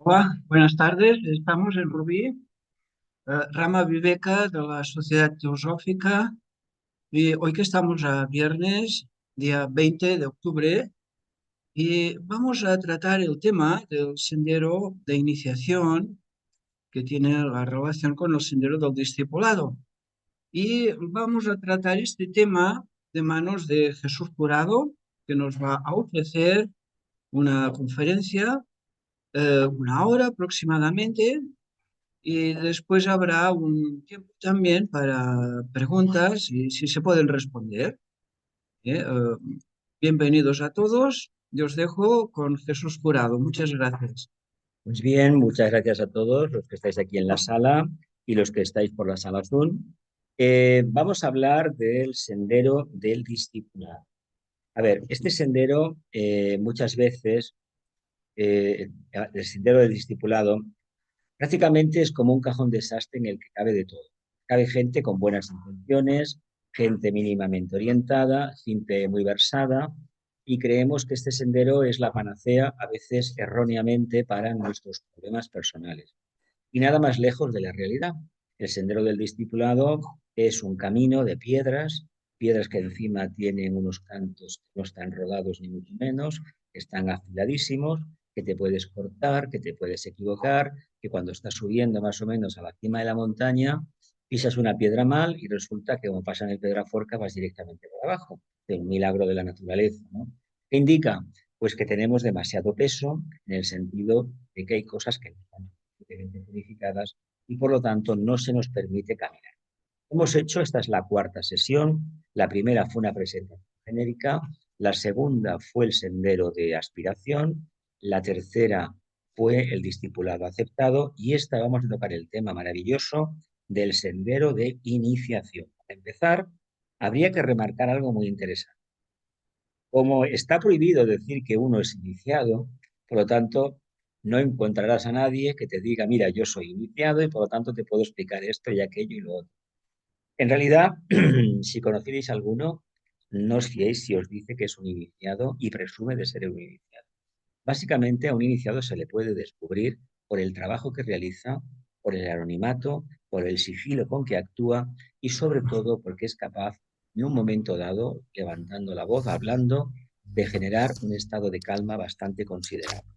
Hola, buenas tardes. Estamos en Rubí, rama Viveca de la Sociedad Teosófica. Y hoy que estamos a viernes, día 20 de octubre, y vamos a tratar el tema del sendero de iniciación que tiene la relación con el sendero del discipulado. Y vamos a tratar este tema de manos de Jesús Curado, que nos va a ofrecer una conferencia, una hora aproximadamente. Y después habrá un tiempo también para preguntas y si se pueden responder. ¿Eh? Bienvenidos a todos. Yo os dejo con Jesús Jurado. Muchas gracias. Pues bien, muchas gracias a todos los que estáis aquí en la sala y los que estáis por la sala Zoom. Vamos a hablar del sendero del discipulado. A ver, este sendero muchas veces, el sendero del discipulado, prácticamente es como un cajón desastre en el que cabe de todo. Cabe gente con buenas intenciones, gente mínimamente orientada, gente muy versada, y creemos que este sendero es la panacea, a veces erróneamente, para nuestros problemas personales. Y nada más lejos de la realidad. El sendero del discipulado es un camino de piedras, piedras que encima tienen unos cantos que no están rodados ni mucho menos, que están afiladísimos, que te puedes cortar, que te puedes equivocar, que cuando estás subiendo más o menos a la cima de la montaña, pisas una piedra mal y resulta que como pasa en el Pedraforca vas directamente por abajo. Es un milagro de la naturaleza, ¿no? ¿Qué indica? Pues que tenemos demasiado peso en el sentido de que hay cosas que no están suficientemente purificadas y por lo tanto no se nos permite caminar. Hemos hecho, esta es la cuarta sesión, la primera fue una presentación genérica, la segunda fue el sendero de aspiración, la tercera fue el discipulado aceptado y esta vamos a tocar el tema maravilloso del sendero de iniciación. Para empezar, habría que remarcar algo muy interesante. Como está prohibido decir que uno es iniciado, por lo tanto, no encontrarás a nadie que te diga, mira, yo soy iniciado y por lo tanto te puedo explicar esto y aquello y lo otro. En realidad, si conocierais a alguno, no os fiéis si os dice que es un iniciado y presume de ser un iniciado. Básicamente, a un iniciado se le puede descubrir por el trabajo que realiza, por el anonimato, por el sigilo con que actúa y sobre todo porque es capaz, en un momento dado, levantando la voz, hablando, de generar un estado de calma bastante considerable.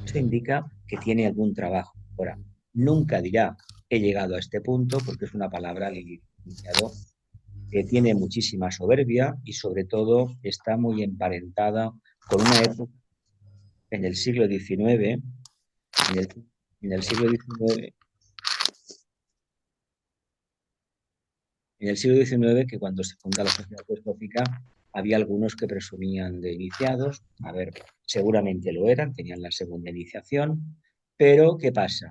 Esto indica que tiene algún trabajo. Ahora, nunca dirá he llegado a este punto porque es una palabra iniciado que tiene muchísima soberbia y sobre todo está muy emparentada con una época en el siglo XIX, en el, en el siglo XIX, en el siglo XIX, que cuando se funda la Sociedad Teosófica, había algunos que presumían de iniciados. A ver, seguramente lo eran, tenían la segunda iniciación, pero ¿qué pasa?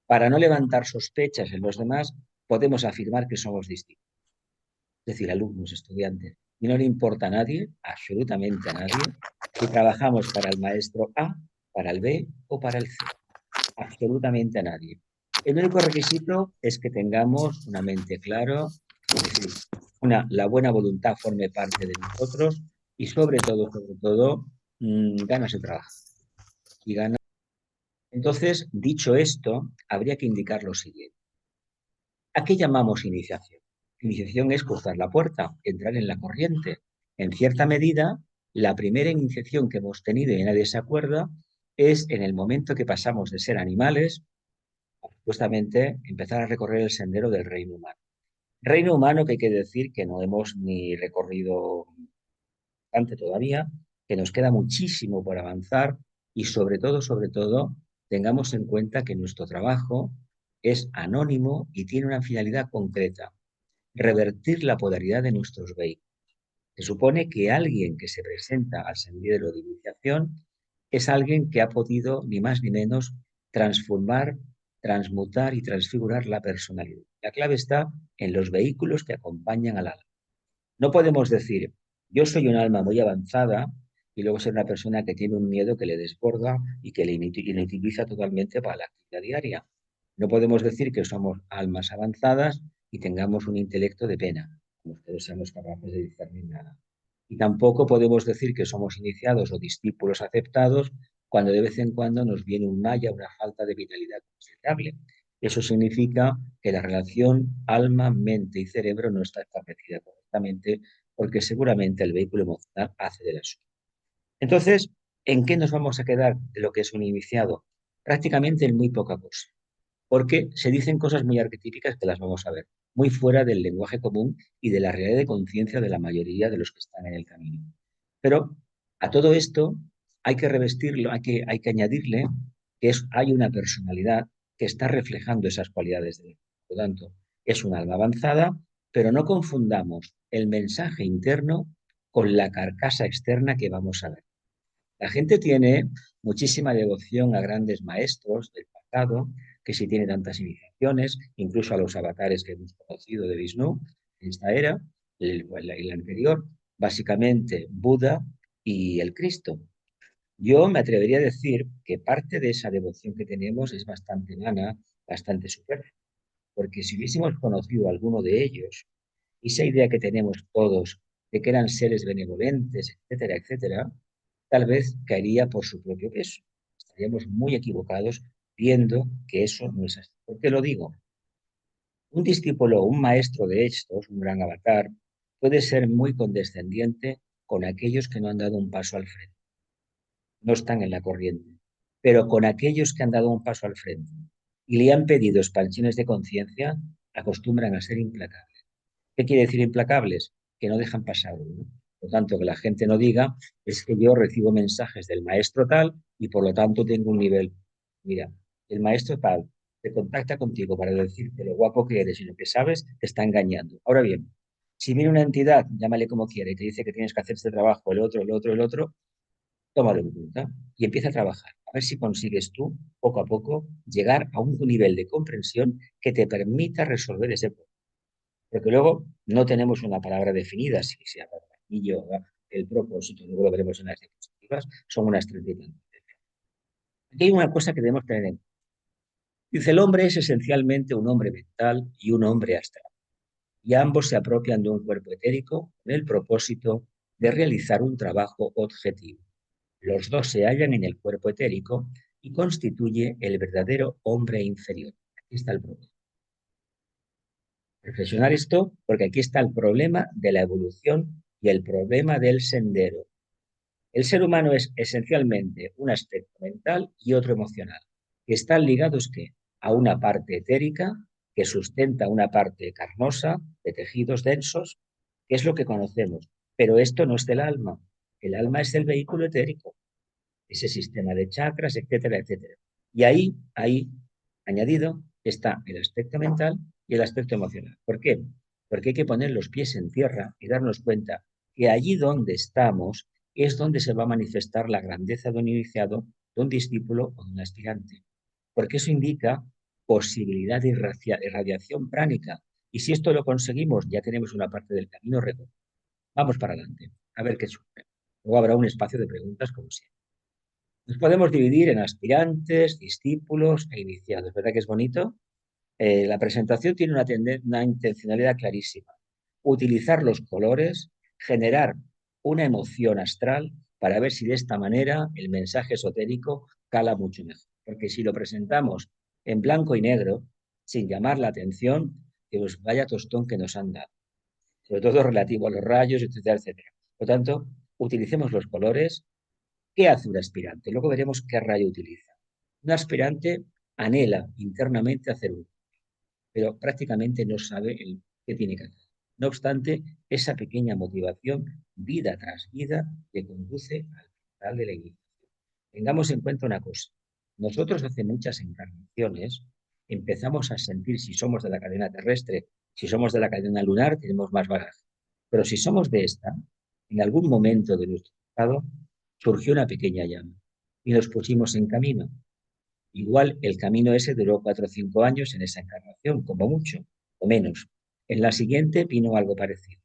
Para no levantar sospechas en los demás, podemos afirmar que somos distintos, es decir, alumnos, estudiantes, y no le importa a nadie, absolutamente a nadie, si trabajamos para el maestro A, para el B o para el C. Absolutamente a nadie. El único requisito es que tengamos una mente clara, es decir, la buena voluntad forme parte de nosotros y sobre todo, ganas de trabajo. Y ganas. Entonces, dicho esto, habría que indicar lo siguiente. ¿A qué llamamos iniciación? Iniciación es cruzar la puerta, entrar en la corriente. En cierta medida, la primera iniciación que hemos tenido y nadie se acuerda es en el momento que pasamos de ser animales justamente empezar a recorrer el sendero del reino humano. Reino humano que hay que decir que no hemos ni recorrido bastante todavía, que nos queda muchísimo por avanzar y sobre todo, tengamos en cuenta que nuestro trabajo es anónimo y tiene una finalidad concreta, revertir la polaridad de nuestros vehículos. Se supone que alguien que se presenta al sendero de iniciación es alguien que ha podido, ni más ni menos, transformar, transmutar y transfigurar la personalidad. La clave está en los vehículos que acompañan al alma. No podemos decir, yo soy un alma muy avanzada y luego ser una persona que tiene un miedo que le desborda y que le inutiliza totalmente para la actividad diaria. No podemos decir que somos almas avanzadas y tengamos un intelecto de pena, como ustedes seamos capaces de discernir nada. Y tampoco podemos decir que somos iniciados o discípulos aceptados cuando de vez en cuando nos viene un malla, una falta de vitalidad considerable. Eso significa que la relación alma, mente y cerebro no está establecida correctamente porque seguramente el vehículo emocional hace de la suya. Entonces, ¿en qué nos vamos a quedar de lo que es un iniciado? Prácticamente en muy poca cosa, porque se dicen cosas muy arquetípicas que las vamos a ver, muy fuera del lenguaje común y de la realidad de conciencia de la mayoría de los que están en el camino. Pero a todo esto hay que revestirlo, hay que añadirle que hay una personalidad que está reflejando esas cualidades de él. Por lo tanto, es un alma avanzada, pero no confundamos el mensaje interno con la carcasa externa que vamos a ver. La gente tiene muchísima devoción a grandes maestros del pasado, que si tiene tantas iniciaciones, incluso a los avatares que hemos conocido de Vishnu en esta era, el anterior, básicamente Buda y el Cristo. Yo me atrevería a decir que parte de esa devoción que tenemos es bastante vana, bastante superflua, porque si hubiésemos conocido a alguno de ellos, esa idea que tenemos todos de que eran seres benevolentes, etcétera, etcétera, tal vez caería por su propio peso. Estaríamos muy equivocados viendo que eso no es así. ¿Por qué lo digo? Un discípulo o un maestro de estos, un gran avatar, puede ser muy condescendiente con aquellos que no han dado un paso al frente, no están en la corriente, pero con aquellos que han dado un paso al frente y le han pedido expansiones de conciencia, acostumbran a ser implacables. ¿Qué quiere decir implacables? Que no dejan pasar uno. Por lo tanto, que la gente no diga es que yo recibo mensajes del maestro tal y por lo tanto tengo un nivel. Mira, el maestro tal te contacta contigo para decirte lo guapo que eres y lo que sabes, te está engañando. Ahora bien, si viene una entidad, llámale como quiera, y te dice que tienes que hacer este trabajo, el otro, el otro, el otro, tómalo en cuenta y empieza a trabajar. A ver si consigues tú, poco a poco, llegar a un nivel de comprensión que te permita resolver ese problema. Porque luego no tenemos una palabra definida, si se habla del anillo, el propósito, luego lo veremos en las diapositivas, son unas 30 y tantas. Aquí hay una cosa que debemos tener en cuenta. Dice, el hombre es esencialmente un hombre mental y un hombre astral, y ambos se apropian de un cuerpo etérico con el propósito de realizar un trabajo objetivo. Los dos se hallan en el cuerpo etérico y constituye el verdadero hombre inferior. Aquí está el problema. Reflexionar esto porque aquí está el problema de la evolución y el problema del sendero. El ser humano es esencialmente un aspecto mental y otro emocional, que están ligados ¿qué? A una parte etérica que sustenta una parte carnosa de tejidos densos, que es lo que conocemos. Pero esto no es del alma. El alma es el vehículo etérico, ese sistema de chakras, etcétera, etcétera. Y ahí, añadido, está el aspecto mental y el aspecto emocional. ¿Por qué? Porque hay que poner los pies en tierra y darnos cuenta que allí donde estamos es donde se va a manifestar la grandeza de un iniciado, de un discípulo o de un aspirante. Porque eso indica posibilidad de irradiación pránica. Y si esto lo conseguimos, ya tenemos una parte del camino recorrido. Vamos para adelante, a ver qué sucede. Luego habrá un espacio de preguntas, como siempre. Nos podemos dividir en aspirantes, discípulos e iniciados. ¿Verdad que es bonito? La presentación tiene una intencionalidad clarísima. Utilizar los colores, generar una emoción astral para ver si de esta manera el mensaje esotérico cala mucho mejor. Porque si lo presentamos en blanco y negro, sin llamar la atención, pues vaya tostón que nos han dado. Sobre todo relativo a los rayos, etcétera, etcétera. Por lo tanto, utilicemos los colores. ¿Qué hace un aspirante? Luego veremos qué rayo utiliza. Un aspirante anhela internamente hacer uno, pero prácticamente no sabe qué tiene que hacer. No obstante, esa pequeña motivación, vida tras vida, le conduce al final de la iniciación. Tengamos en cuenta una cosa. Nosotros hace muchas encarnaciones empezamos a sentir si somos de la cadena terrestre, si somos de la cadena lunar, tenemos más bagaje. Pero si somos de esta, en algún momento de nuestro estado surgió una pequeña llama y nos pusimos en camino. Igual el camino ese duró 4 o 5 años en esa encarnación, como mucho, o menos. En la siguiente vino algo parecido.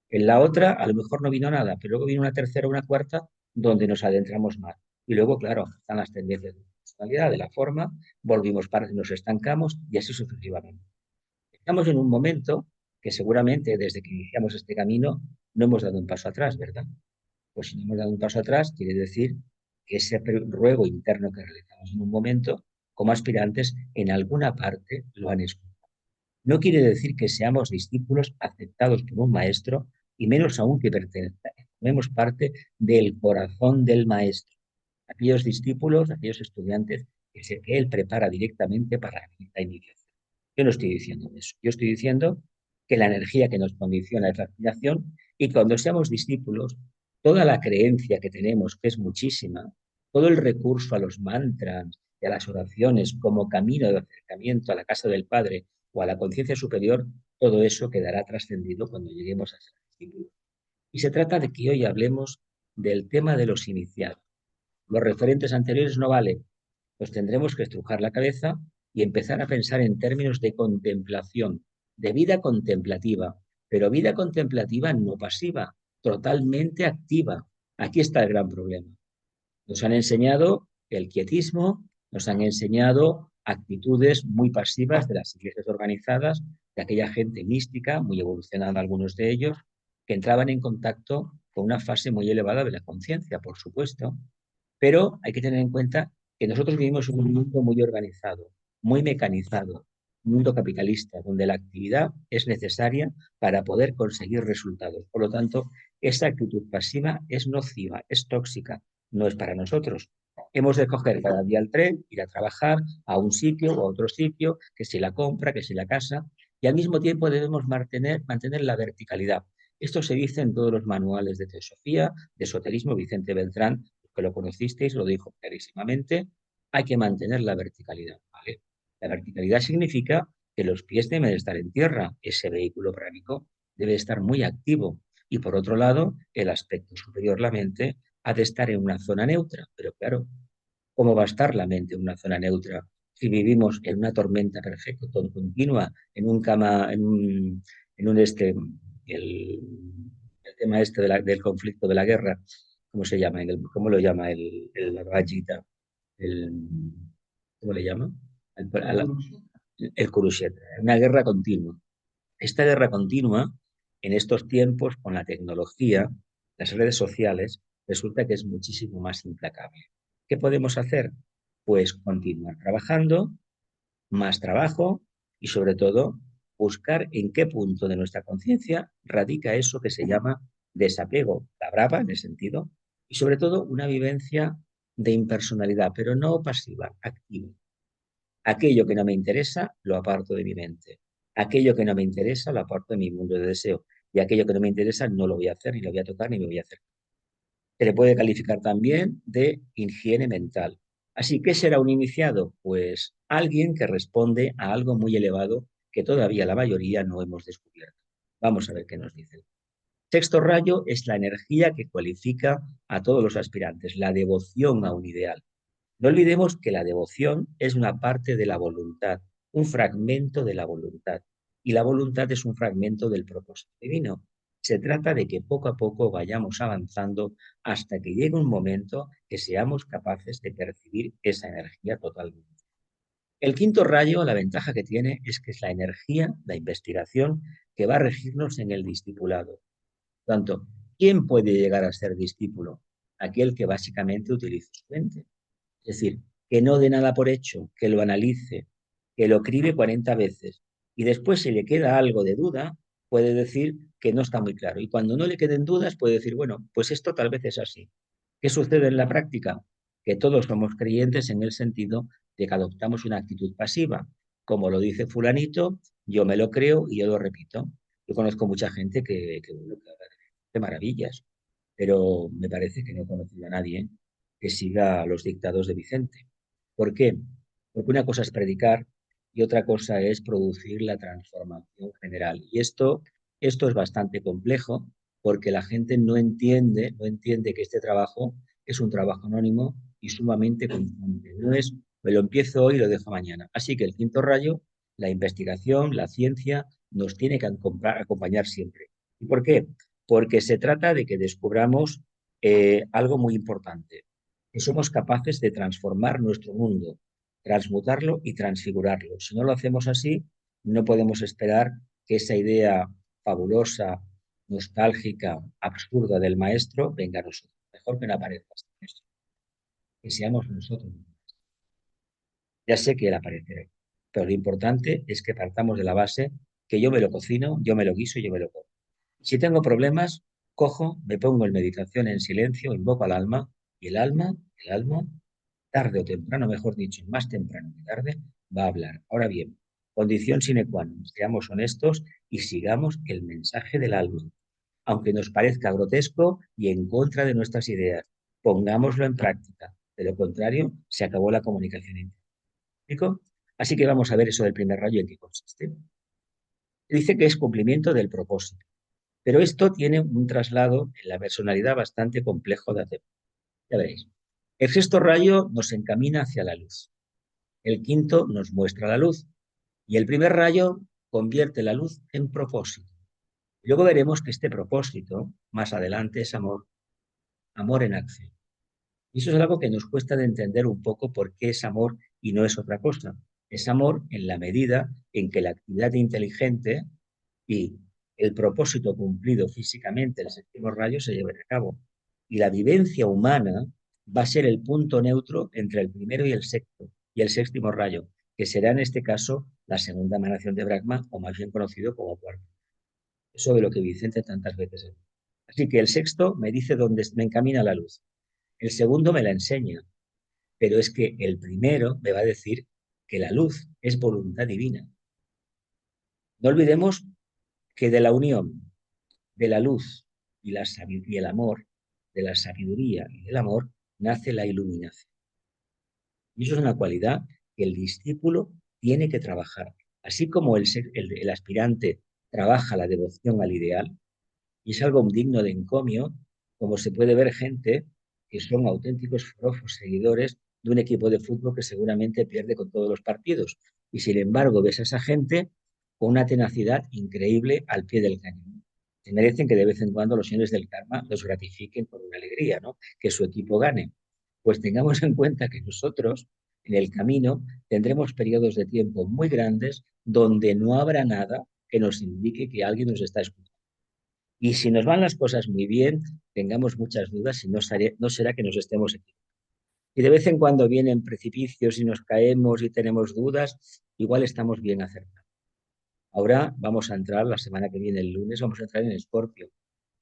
En la otra a lo mejor no vino nada, pero luego vino una tercera o una cuarta donde nos adentramos más. Y luego, claro, están las tendencias de la personalidad, de la forma, volvimos para nos estancamos y así sucesivamente. Estamos en un momento que seguramente desde que iniciamos este camino no hemos dado un paso atrás, ¿verdad? Pues si no hemos dado un paso atrás, quiere decir que ese ruego interno que realizamos en un momento, como aspirantes, en alguna parte lo han escuchado. No quiere decir que seamos discípulos aceptados por un maestro y menos aún que formemos parte del corazón del maestro. Aquellos discípulos, aquellos estudiantes que él prepara directamente para la iniciación. Yo no estoy diciendo eso. Yo estoy diciendo que la energía que nos condiciona es la aspiración y cuando seamos discípulos, toda la creencia que tenemos, que es muchísima, todo el recurso a los mantras y a las oraciones como camino de acercamiento a la casa del Padre o a la conciencia superior, todo eso quedará trascendido cuando lleguemos a ser discípulos. Y se trata de que hoy hablemos del tema de los iniciados. Los referentes anteriores no valen. Nos tendremos que estrujar la cabeza y empezar a pensar en términos de contemplación, de vida contemplativa, pero vida contemplativa no pasiva, totalmente activa. Aquí está el gran problema. Nos han enseñado el quietismo, nos han enseñado actitudes muy pasivas de las iglesias organizadas, de aquella gente mística, muy evolucionada algunos de ellos, que entraban en contacto con una fase muy elevada de la conciencia, por supuesto, pero hay que tener en cuenta que nosotros vivimos en un mundo muy organizado, muy mecanizado, un mundo capitalista, donde la actividad es necesaria para poder conseguir resultados. Por lo tanto, esa actitud pasiva es nociva, es tóxica, no es para nosotros. Hemos de coger cada día el tren, ir a trabajar a un sitio o a otro sitio, que si la compra, que si la casa, y al mismo tiempo debemos mantener la verticalidad. Esto se dice en todos los manuales de teosofía, de esoterismo. Vicente Beltrán, que lo conocisteis, lo dijo clarísimamente, hay que mantener la verticalidad, ¿vale? La verticalidad significa que los pies deben estar en tierra, ese vehículo pránico debe estar muy activo y por otro lado, el aspecto superior, la mente, ha de estar en una zona neutra, pero claro, ¿cómo va a estar la mente en una zona neutra si vivimos en una tormenta perfecta, continua, en un el, el tema este del conflicto de la guerra, ¿cómo se llama? ¿Cómo lo llama el Rajita? El, ¿Cómo le llama? El Kurukshetra, una guerra continua. Esta guerra continua, en estos tiempos, con la tecnología, las redes sociales, resulta que es muchísimo más implacable. ¿Qué podemos hacer? Pues continuar trabajando, más trabajo y sobre todo buscar en qué punto de nuestra conciencia radica eso que se llama desapego, la brava en el sentido, y sobre todo una vivencia de impersonalidad, pero no pasiva, activa. Aquello que no me interesa, lo aparto de mi mente. Aquello que no me interesa, lo aparto de mi mundo de deseo. Y aquello que no me interesa, no lo voy a hacer, ni lo voy a tocar, ni me voy a hacer. Se le puede calificar también de higiene mental. Así, ¿qué será un iniciado? Pues alguien que responde a algo muy elevado que todavía la mayoría no hemos descubierto. Vamos a ver qué nos dice. Sexto rayo es la energía que cualifica a todos los aspirantes, la devoción a un ideal. No olvidemos que la devoción es una parte de la voluntad, un fragmento de la voluntad, y la voluntad es un fragmento del propósito divino. Se trata de que poco a poco vayamos avanzando hasta que llegue un momento que seamos capaces de percibir esa energía totalmente. El quinto rayo, la ventaja que tiene es que es la energía, la investigación, que va a regirnos en el discipulado. Por tanto, ¿quién puede llegar a ser discípulo? Aquel que básicamente utiliza su mente. Es decir, que no dé nada por hecho, que lo analice, que lo cribe 40 veces y después si le queda algo de duda, puede decir que no está muy claro. Y cuando no le queden dudas, puede decir, bueno, pues esto tal vez es así. ¿Qué sucede en la práctica? Que todos somos creyentes en el sentido de que adoptamos una actitud pasiva. Como lo dice fulanito, yo me lo creo y yo lo repito. Yo conozco mucha gente bueno, que habla de maravillas, pero me parece que no he conocido a nadie que siga los dictados de Vicente. ¿Por qué? Porque una cosa es predicar y otra cosa es producir la transformación general. Y esto es bastante complejo porque la gente no entiende que este trabajo es un trabajo anónimo y sumamente constante. No es, me lo empiezo hoy y lo dejo mañana. Así que el quinto rayo, la investigación, la ciencia, nos tiene que acompañar siempre. ¿Y por qué? Porque se trata de que descubramos algo muy importante, que somos capaces de transformar nuestro mundo, transmutarlo y transfigurarlo. Si no lo hacemos así, no podemos esperar que esa idea fabulosa, nostálgica, absurda del maestro venga a nosotros. Mejor que no aparezca. que seamos nosotros. Ya sé que él aparecerá, pero lo importante es que partamos de la base que yo me lo cocino, yo me lo guiso y yo me lo como. Si tengo problemas, cojo, me pongo en meditación en silencio, invoco al alma y el alma, tarde o temprano, mejor dicho, más temprano que tarde, va a hablar. Ahora bien, condición sine qua non, seamos honestos y sigamos el mensaje del alma, aunque nos parezca grotesco y en contra de nuestras ideas. Pongámoslo en práctica. De lo contrario, se acabó la comunicación. ¿Explico? Así que vamos a ver eso del primer rayo en qué consiste. Dice que es cumplimiento del propósito, pero esto tiene un traslado en la personalidad bastante complejo de hacer. Ya veréis. El sexto rayo nos encamina hacia la luz. El quinto nos muestra la luz. Y el primer rayo convierte la luz en propósito. Luego veremos que este propósito, más adelante, es amor, amor en acción. Y eso es algo que nos cuesta de entender un poco por qué es amor y no es otra cosa. Es amor en la medida en que la actividad inteligente y el propósito cumplido físicamente, el séptimo rayo, se lleven a cabo. Y la vivencia humana va a ser el punto neutro entre el primero y el sexto, y el séptimo rayo, que será en este caso la segunda emanación de Brahma, o más bien conocido como cuarto. Eso de lo que Vicente tantas veces dice. Así que el sexto me dice dónde me encamina la luz. El segundo me la enseña, pero es que el primero me va a decir que la luz es voluntad divina. No olvidemos que de la unión de la luz y el amor, de la sabiduría y del amor, nace la iluminación. Y eso es una cualidad que el discípulo tiene que trabajar. Así como el aspirante trabaja la devoción al ideal, y es algo digno de encomio, como se puede ver gente que son auténticos forofos seguidores de un equipo de fútbol que seguramente pierde con todos los partidos. Y sin embargo, ves a esa gente con una tenacidad increíble al pie del cañón. Se merecen que de vez en cuando los señores del karma los gratifiquen con una alegría, ¿no? Que su equipo gane. Pues tengamos en cuenta que nosotros, en el camino, tendremos periodos de tiempo muy grandes donde no habrá nada que nos indique que alguien nos está escuchando. Y si nos van las cosas muy bien, tengamos muchas dudas y no será que nos estemos equivocando. Y de vez en cuando vienen precipicios y nos caemos y tenemos dudas, igual estamos bien acertados. Ahora vamos a entrar, la semana que viene, el lunes, vamos a entrar en Escorpio.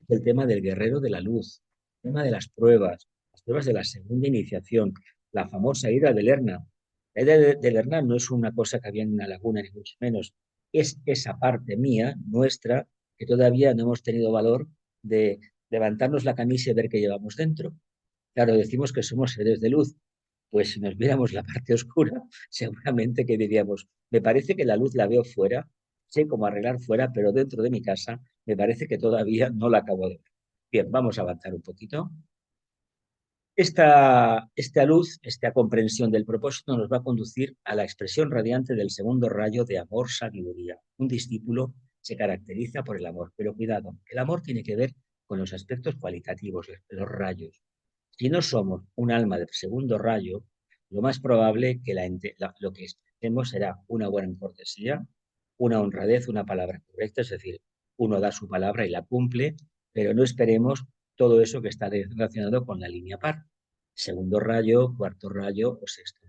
El tema del guerrero de la luz, el tema de las pruebas de la segunda iniciación, la famosa ida de Lerna. La ida de Lerna no es una cosa que había en una laguna, ni mucho menos. Es esa parte mía, nuestra, que todavía no hemos tenido valor de levantarnos la camisa y ver qué llevamos dentro. Claro, decimos que somos seres de luz, pues si nos viéramos la parte oscura, seguramente que diríamos, me parece que la luz la veo fuera, sé cómo arreglar fuera, pero dentro de mi casa me parece que todavía no la acabo de ver. Bien, vamos a avanzar un poquito. Esta luz, esta comprensión del propósito nos va a conducir a la expresión radiante del segundo rayo de amor-sabiduría. Un discípulo se caracteriza por el amor, pero cuidado, el amor tiene que ver con los aspectos cualitativos, los rayos. Si no somos un alma de segundo rayo, lo más probable que lo que expresemos será una buena cortesía, una honradez, una palabra correcta, es decir, uno da su palabra y la cumple, pero no esperemos todo eso que está relacionado con la línea par. Segundo rayo, cuarto rayo o sexto.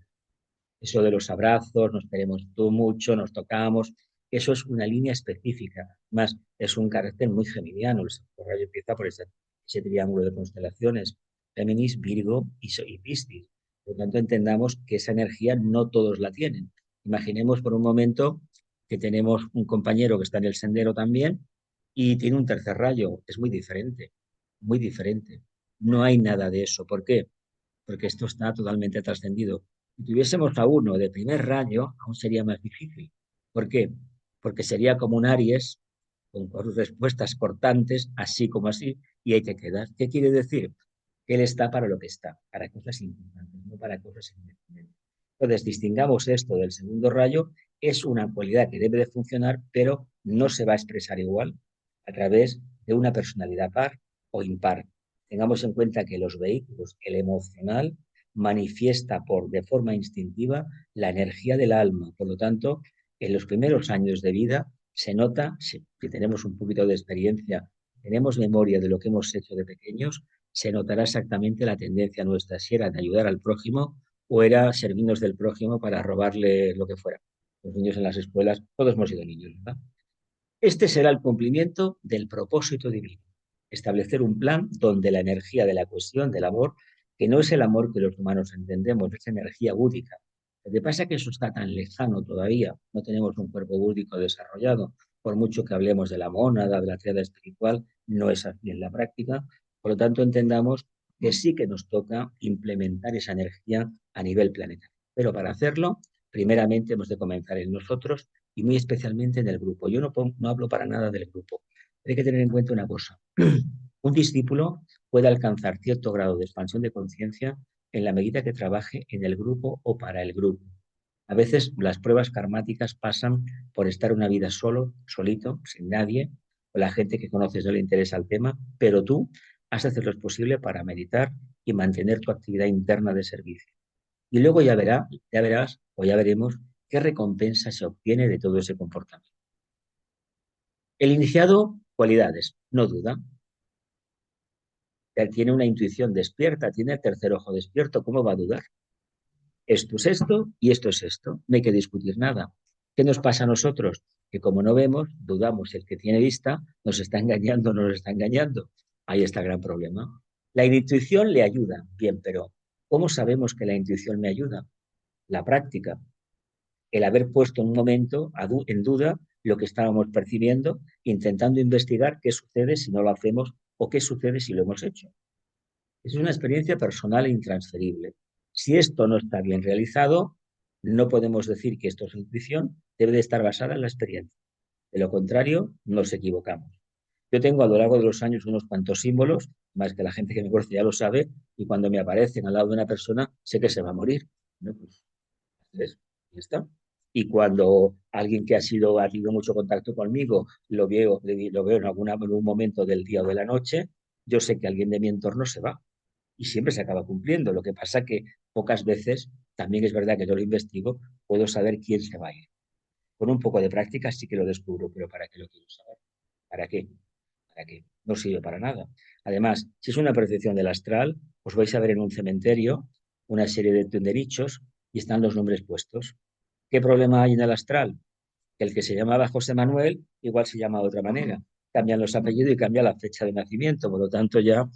Eso de los abrazos, nos queremos tú mucho, nos tocamos, eso es una línea específica. Más, es un carácter muy geminiano. El segundo rayo empieza por ese triángulo de constelaciones, Géminis, Virgo y Piscis. Por lo tanto, entendamos que esa energía no todos la tienen. Imaginemos por un momento que tenemos un compañero que está en el sendero también y tiene un tercer rayo. Es muy diferente, muy diferente. No hay nada de eso. ¿Por qué? Porque esto está totalmente trascendido. Si tuviésemos a uno de primer rayo, aún sería más difícil. ¿Por qué? Porque sería como un Aries, con respuestas cortantes, así como así, y ahí te quedas. ¿Qué quiere decir? Que él está para lo que está, para cosas importantes, no para cosas independientes. Entonces, distingamos esto del segundo rayo, es una cualidad que debe de funcionar, pero no se va a expresar igual a través de una personalidad par o impar. Tengamos en cuenta que los vehículos, el emocional, manifiesta de forma instintiva la energía del alma. Por lo tanto, en los primeros años de vida se nota, si tenemos un poquito de experiencia, tenemos memoria de lo que hemos hecho de pequeños, se notará exactamente la tendencia nuestra, si era de ayudar al prójimo o era servirnos del prójimo para robarle lo que fuera. Los niños en las escuelas, todos hemos sido niños, ¿verdad? Este será el cumplimiento del propósito divino. Establecer un plan donde la energía de la cuestión del amor, que no es el amor que los humanos entendemos, es energía búdica. Lo que pasa es que eso está tan lejano todavía, no tenemos un cuerpo búdico desarrollado, por mucho que hablemos de la mónada, de la triada espiritual, no es así en la práctica. Por lo tanto, entendamos que sí que nos toca implementar esa energía a nivel planetario. Pero para hacerlo, primeramente hemos de comenzar en nosotros y muy especialmente en el grupo. Yo no hablo para nada del grupo. Hay que tener en cuenta una cosa. Un discípulo puede alcanzar cierto grado de expansión de conciencia en la medida que trabaje en el grupo o para el grupo. A veces las pruebas karmáticas pasan por estar una vida solo, solito, sin nadie, o la gente que conoces no le interesa el tema, pero tú has de hacer lo posible para meditar y mantener tu actividad interna de servicio. Y luego ya verás o ya veremos qué recompensa se obtiene de todo ese comportamiento. El iniciado, cualidades, no duda. Él tiene una intuición despierta, tiene el tercer ojo despierto, ¿cómo va a dudar? Esto es esto y esto es esto, no hay que discutir nada. ¿Qué nos pasa a nosotros? Que como no vemos, dudamos, el que tiene vista nos está engañando, no nos está engañando. Ahí está el gran problema. La intuición le ayuda, bien, pero ¿cómo sabemos que la intuición me ayuda? La práctica, el haber puesto en un momento en duda lo que estábamos percibiendo, intentando investigar qué sucede si no lo hacemos o qué sucede si lo hemos hecho. Es una experiencia personal e intransferible. Si esto no está bien realizado, no podemos decir que esto es intuición, debe de estar basada en la experiencia. De lo contrario, nos equivocamos. Yo tengo a lo largo de los años unos cuantos símbolos, más que la gente que me conoce ya lo sabe, y cuando me aparecen al lado de una persona, sé que se va a morir. ¿No? Pues, ¿ves? Ya está. Y cuando alguien que ha tenido mucho contacto conmigo lo veo en algún momento del día o de la noche, yo sé que alguien de mi entorno se va y siempre se acaba cumpliendo. Lo que pasa que pocas veces, también es verdad que yo lo investigo, puedo saber quién se va a ir. Con un poco de práctica sí que lo descubro, pero ¿para qué lo quiero saber? ¿Para qué? ¿Para qué? No sirve para nada. Además, si es una percepción del astral, os vais a ver en un cementerio una serie de tenderichos y están los nombres puestos. ¿Qué problema hay en el astral? Que el que se llamaba José Manuel igual se llama de otra manera. Cambian los apellidos y cambia la fecha de nacimiento, por lo tanto ya,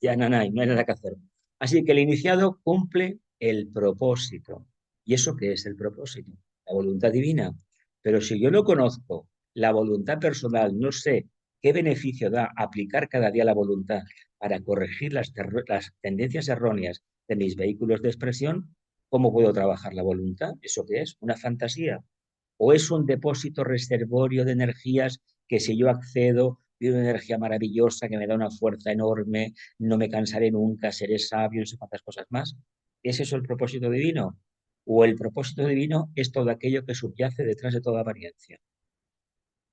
ya no hay nada que hacer. Así que el iniciado cumple el propósito. ¿Y eso qué es el propósito? La voluntad divina. Pero si yo no conozco la voluntad personal, no sé qué beneficio da aplicar cada día la voluntad para corregir las tendencias erróneas de mis vehículos de expresión, ¿cómo puedo trabajar la voluntad? ¿Eso qué es? ¿Una fantasía? ¿O es un depósito reservorio de energías que si yo accedo, de una energía maravillosa que me da una fuerza enorme, no me cansaré nunca, seré sabio, no sé cuántas cosas más? ¿Es eso el propósito divino? ¿O el propósito divino es todo aquello que subyace detrás de toda apariencia?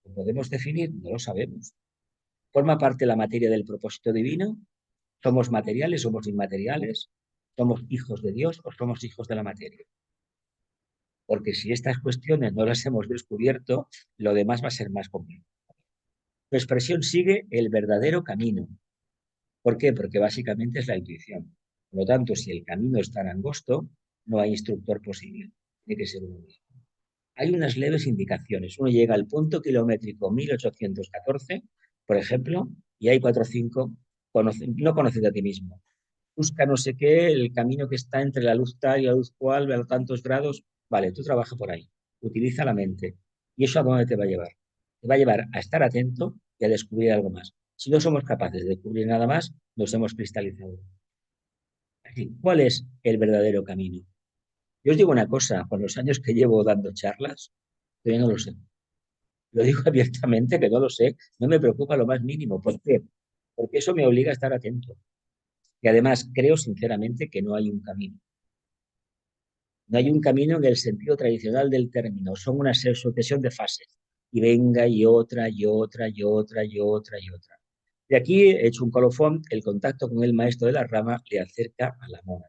¿Lo podemos definir? No lo sabemos. ¿Forma parte la materia del propósito divino? ¿Somos materiales, somos inmateriales? ¿Somos hijos de Dios o somos hijos de la materia? Porque si estas cuestiones no las hemos descubierto, lo demás va a ser más complicado. Tu expresión sigue el verdadero camino. ¿Por qué? Porque básicamente es la intuición. Por lo tanto, si el camino es tan angosto, no hay instructor posible. Tiene que ser uno mismo. Hay unas leves indicaciones. Uno llega al punto kilométrico 1814, por ejemplo, y hay 4 o 5, no conoces a ti mismo. Busca no sé qué, el camino que está entre la luz tal y la luz cual, a tantos grados. Vale, tú trabaja por ahí. Utiliza la mente. ¿Y eso a dónde te va a llevar? Te va a llevar a estar atento y a descubrir algo más. Si no somos capaces de descubrir nada más, nos hemos cristalizado. Así, ¿cuál es el verdadero camino? Yo os digo una cosa, con los años que llevo dando charlas, todavía no lo sé. Lo digo abiertamente que no lo sé, no me preocupa lo más mínimo. ¿Por qué? Porque eso me obliga a estar atento. Y además creo sinceramente que no hay un camino. No hay un camino en el sentido tradicional del término, son una sucesión de fases. Y venga y otra, y otra, y otra, y otra, y otra. De aquí he hecho un colofón, el contacto con el maestro de la rama le acerca a la mona.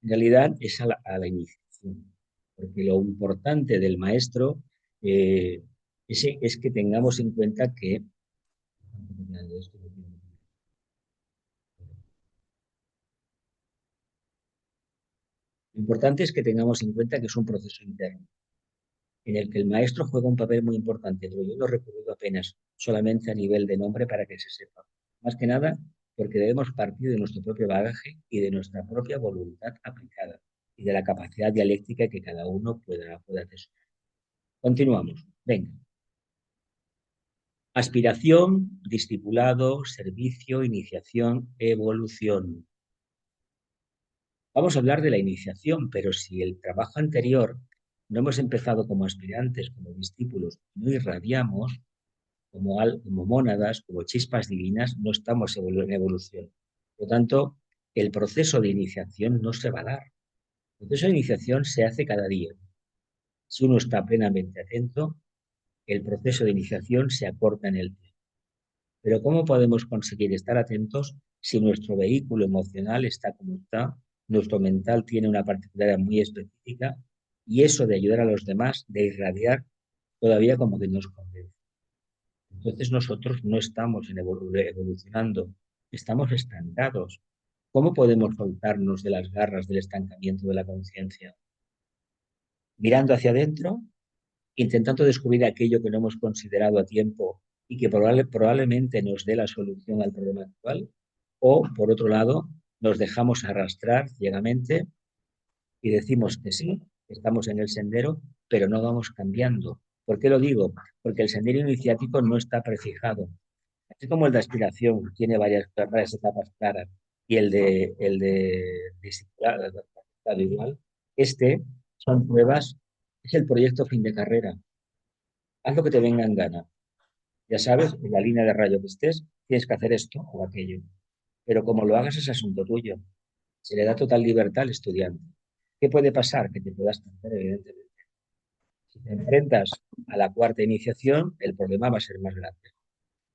En realidad es a la iniciación, porque lo importante del maestro eh, es que tengamos en cuenta que Lo importante es que tengamos en cuenta que es un proceso interno, en el que el maestro juega un papel muy importante, pero yo lo he recurrido apenas solamente a nivel de nombre para que se sepa. Más que nada porque debemos partir de nuestro propio bagaje y de nuestra propia voluntad aplicada y de la capacidad dialéctica que cada uno pueda tener. Continuamos. Venga. Aspiración, discipulado, servicio, iniciación, evolución. Vamos a hablar de la iniciación, pero si el trabajo anterior no hemos empezado como aspirantes, como discípulos, no irradiamos como mónadas, como chispas divinas, no estamos en evolución. Por lo tanto, el proceso de iniciación no se va a dar. El proceso de iniciación se hace cada día. Si uno está plenamente atento, el proceso de iniciación se acorta en el tiempo. Pero ¿cómo podemos conseguir estar atentos si nuestro vehículo emocional está como está, nuestro mental tiene una particularidad muy específica y eso de ayudar a los demás, de irradiar, todavía como que nos convence? Entonces nosotros no estamos evolucionando, estamos estancados. ¿Cómo podemos soltarnos de las garras del estancamiento de la conciencia? Mirando hacia adentro, intentando descubrir aquello que no hemos considerado a tiempo y que probablemente nos dé la solución al problema actual, o por otro lado, nos dejamos arrastrar ciegamente y decimos que sí, estamos en el sendero, pero no vamos cambiando. ¿Por qué lo digo? Porque el sendero iniciático no está prefijado. Así como el de aspiración tiene varias etapas claras y el de disciplina igual, este son pruebas, es el proyecto fin de carrera. Haz lo que te venga en gana. Ya sabes, en la línea de rayo que estés, tienes que hacer esto o aquello. Pero como lo hagas es asunto tuyo. Se le da total libertad al estudiante. ¿Qué puede pasar? Que te puedas perder, evidentemente. Si te enfrentas a la cuarta iniciación, el problema va a ser más grande,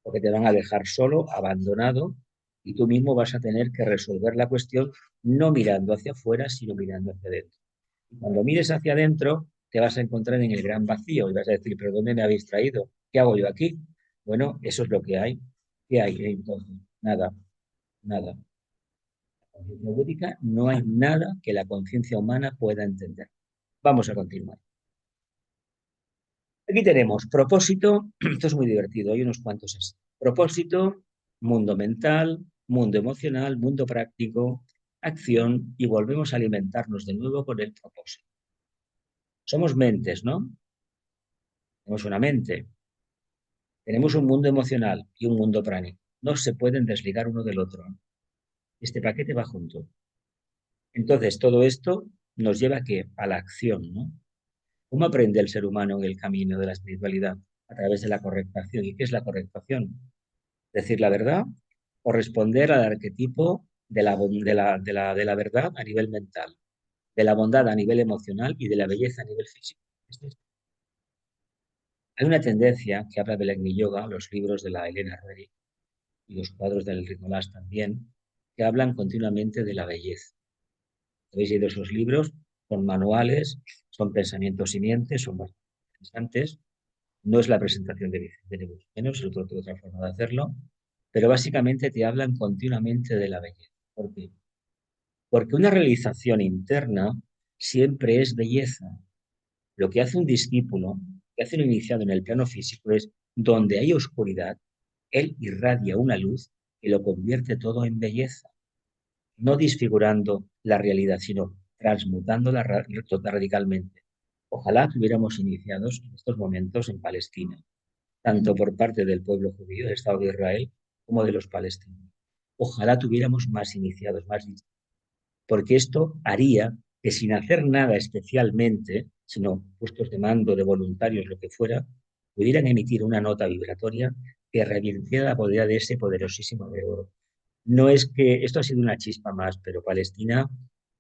porque te van a dejar solo, abandonado, y tú mismo vas a tener que resolver la cuestión no mirando hacia afuera, sino mirando hacia adentro. Y cuando mires hacia adentro, te vas a encontrar en el gran vacío y vas a decir, ¿pero dónde me habéis traído? ¿Qué hago yo aquí? Bueno, eso es lo que hay. ¿Qué hay entonces? Nada, nada. La conciencia búdica no hay nada que la conciencia humana pueda entender. Vamos a continuar. Aquí tenemos propósito, esto es muy divertido, hay unos cuantos así. Propósito, mundo mental, mundo emocional, mundo práctico, acción y volvemos a alimentarnos de nuevo con el propósito. Somos mentes, ¿no? Tenemos una mente, tenemos un mundo emocional y un mundo pránico. No se pueden desligar uno del otro. Este paquete va junto. Entonces, todo esto nos lleva ¿a qué? A la acción, ¿no? ¿Cómo aprende el ser humano en el camino de la espiritualidad? A través de la correctación. ¿Y qué es la correctación? Decir la verdad o responder al arquetipo de la verdad a nivel mental, de la bondad a nivel emocional y de la belleza a nivel físico. Hay una tendencia que habla del Agni Yoga, los libros de la Elena Herreri y los cuadros del Nicolás también, que hablan continuamente de la belleza. ¿Habéis leído esos libros? Son manuales, son pensamientos simientes, son bastante interesantes. No es la presentación de Vicente ni mucho menos, es otra forma de hacerlo, pero básicamente te hablan continuamente de la belleza. ¿Por qué? Porque una realización interna siempre es belleza. Lo que hace un discípulo, que hace un iniciado en el plano físico es donde hay oscuridad, él irradia una luz y lo convierte todo en belleza, no disfigurando la realidad, sino transmutándola radicalmente. Ojalá tuviéramos iniciados en estos momentos en Palestina, tanto por parte del pueblo judío, del Estado de Israel, como de los palestinos. Ojalá tuviéramos más iniciados, más, porque esto haría que sin hacer nada especialmente, sino puestos de mando, de voluntarios, lo que fuera, pudieran emitir una nota vibratoria que revirtiera la poder de ese poderosísimo de oro. No es que esto ha sido una chispa más, pero Palestina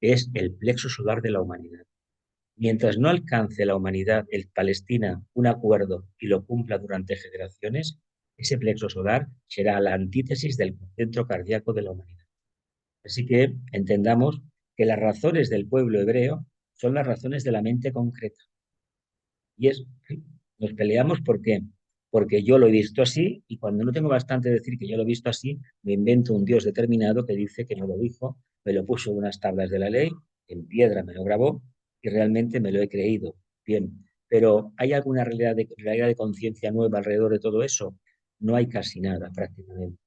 es el plexo solar de la humanidad. Mientras no alcance la humanidad, el Palestina, un acuerdo y lo cumpla durante generaciones, ese plexo solar será la antítesis del centro cardíaco de la humanidad. Así que entendamos que las razones del pueblo hebreo son las razones de la mente concreta. Y es, nos peleamos ¿por qué? Porque yo lo he visto así y cuando no tengo bastante decir que yo lo he visto así, me invento un Dios determinado que dice que no lo dijo, me lo puso en unas tablas de la ley en piedra me lo grabó y realmente me lo he creído. Bien, pero ¿hay alguna realidad de conciencia nueva alrededor de todo eso? No hay casi nada, prácticamente.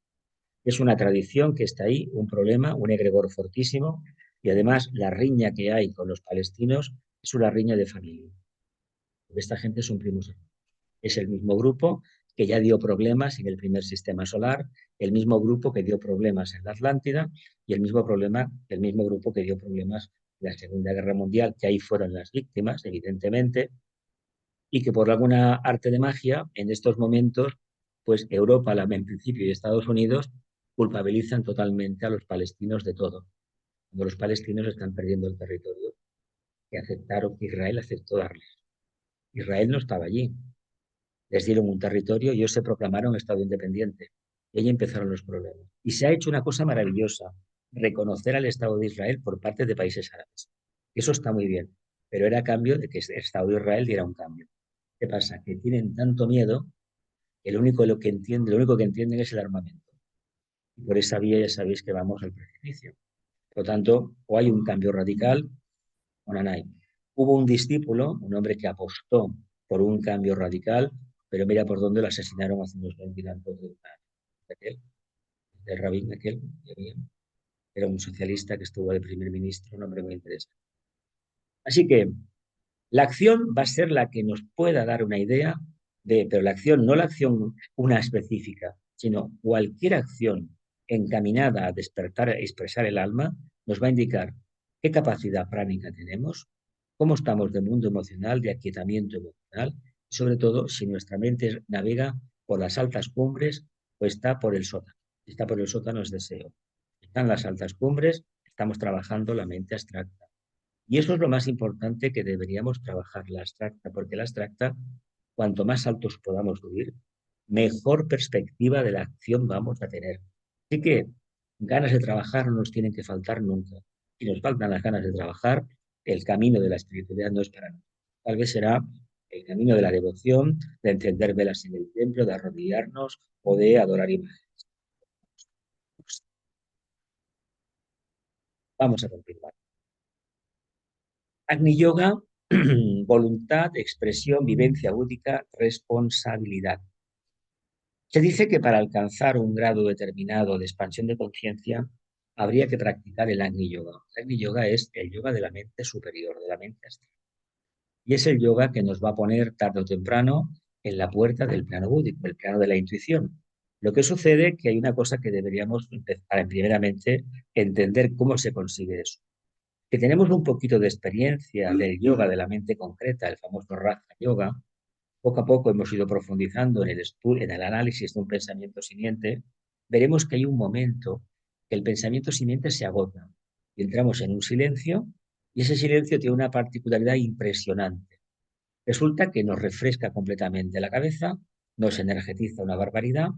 Es una tradición que está ahí, un problema, un egregor fortísimo, y además la riña que hay con los palestinos es una riña de familia. Esta gente son primos hermanos. Es el mismo grupo que ya dio problemas en el primer sistema solar, el mismo grupo que dio problemas en la Atlántida y el mismo grupo que dio problemas en la Segunda Guerra Mundial, que ahí fueron las víctimas, evidentemente, y que por alguna arte de magia, en estos momentos, pues Europa, en principio, y Estados Unidos culpabilizan totalmente a los palestinos de todo, cuando los palestinos están perdiendo el territorio que aceptaron, que Israel aceptó darles. Israel no estaba allí, les dieron un territorio y ellos se proclamaron Estado independiente. Y ahí empezaron los problemas. Y se ha hecho una cosa maravillosa, reconocer al Estado de Israel por parte de países árabes. Eso está muy bien, pero era a cambio de que el Estado de Israel diera un cambio. ¿Qué pasa? Que tienen tanto miedo que lo único que entienden es el armamento. Y por esa vía ya sabéis que vamos al precipicio. Por lo tanto, o hay un cambio radical o no hay. Hubo un discípulo, un hombre que apostó por un cambio radical, pero mira por dónde lo asesinaron hace unos 20 y tantos de aquel, del rabín aquel, era un socialista que estuvo de primer ministro, un hombre muy interesante. Así que la acción va a ser la que nos pueda dar una idea pero la acción, no la acción una específica, sino cualquier acción encaminada a despertar, a expresar el alma, nos va a indicar qué capacidad pránica tenemos, cómo estamos de mundo emocional, de aquietamiento emocional, y sobre todo si nuestra mente navega por las altas cumbres o está por el sótano. Si está por el sótano es deseo. Si están las altas cumbres, estamos trabajando la mente abstracta. Y eso es lo más importante que deberíamos trabajar, la abstracta, porque la abstracta, cuanto más altos podamos subir, mejor perspectiva de la acción vamos a tener. Así que ganas de trabajar no nos tienen que faltar nunca. Si nos faltan las ganas de trabajar, el camino de la espiritualidad no es para nosotros. Tal vez será el camino de la devoción, de encender velas en el templo, de arrodillarnos o de adorar imágenes. Vamos a continuar. Agni Yoga, voluntad, expresión, vivencia búdica, responsabilidad. Se dice que para alcanzar un grado determinado de expansión de conciencia habría que practicar el Agni Yoga. El Agni Yoga es el yoga de la mente superior, de la mente astral. Y es el yoga que nos va a poner tarde o temprano en la puerta del plano búdico, el plano de la intuición. Lo que sucede es que hay una cosa que deberíamos empezar primeramente entender cómo se consigue eso. Que tenemos un poquito de experiencia del yoga de la mente concreta, el famoso Raja Yoga, poco a poco hemos ido profundizando en el análisis de un pensamiento simiente, veremos que hay un momento que el pensamiento simiente se agota y entramos en un silencio y ese silencio tiene una particularidad impresionante. Resulta que nos refresca completamente la cabeza, nos energetiza una barbaridad,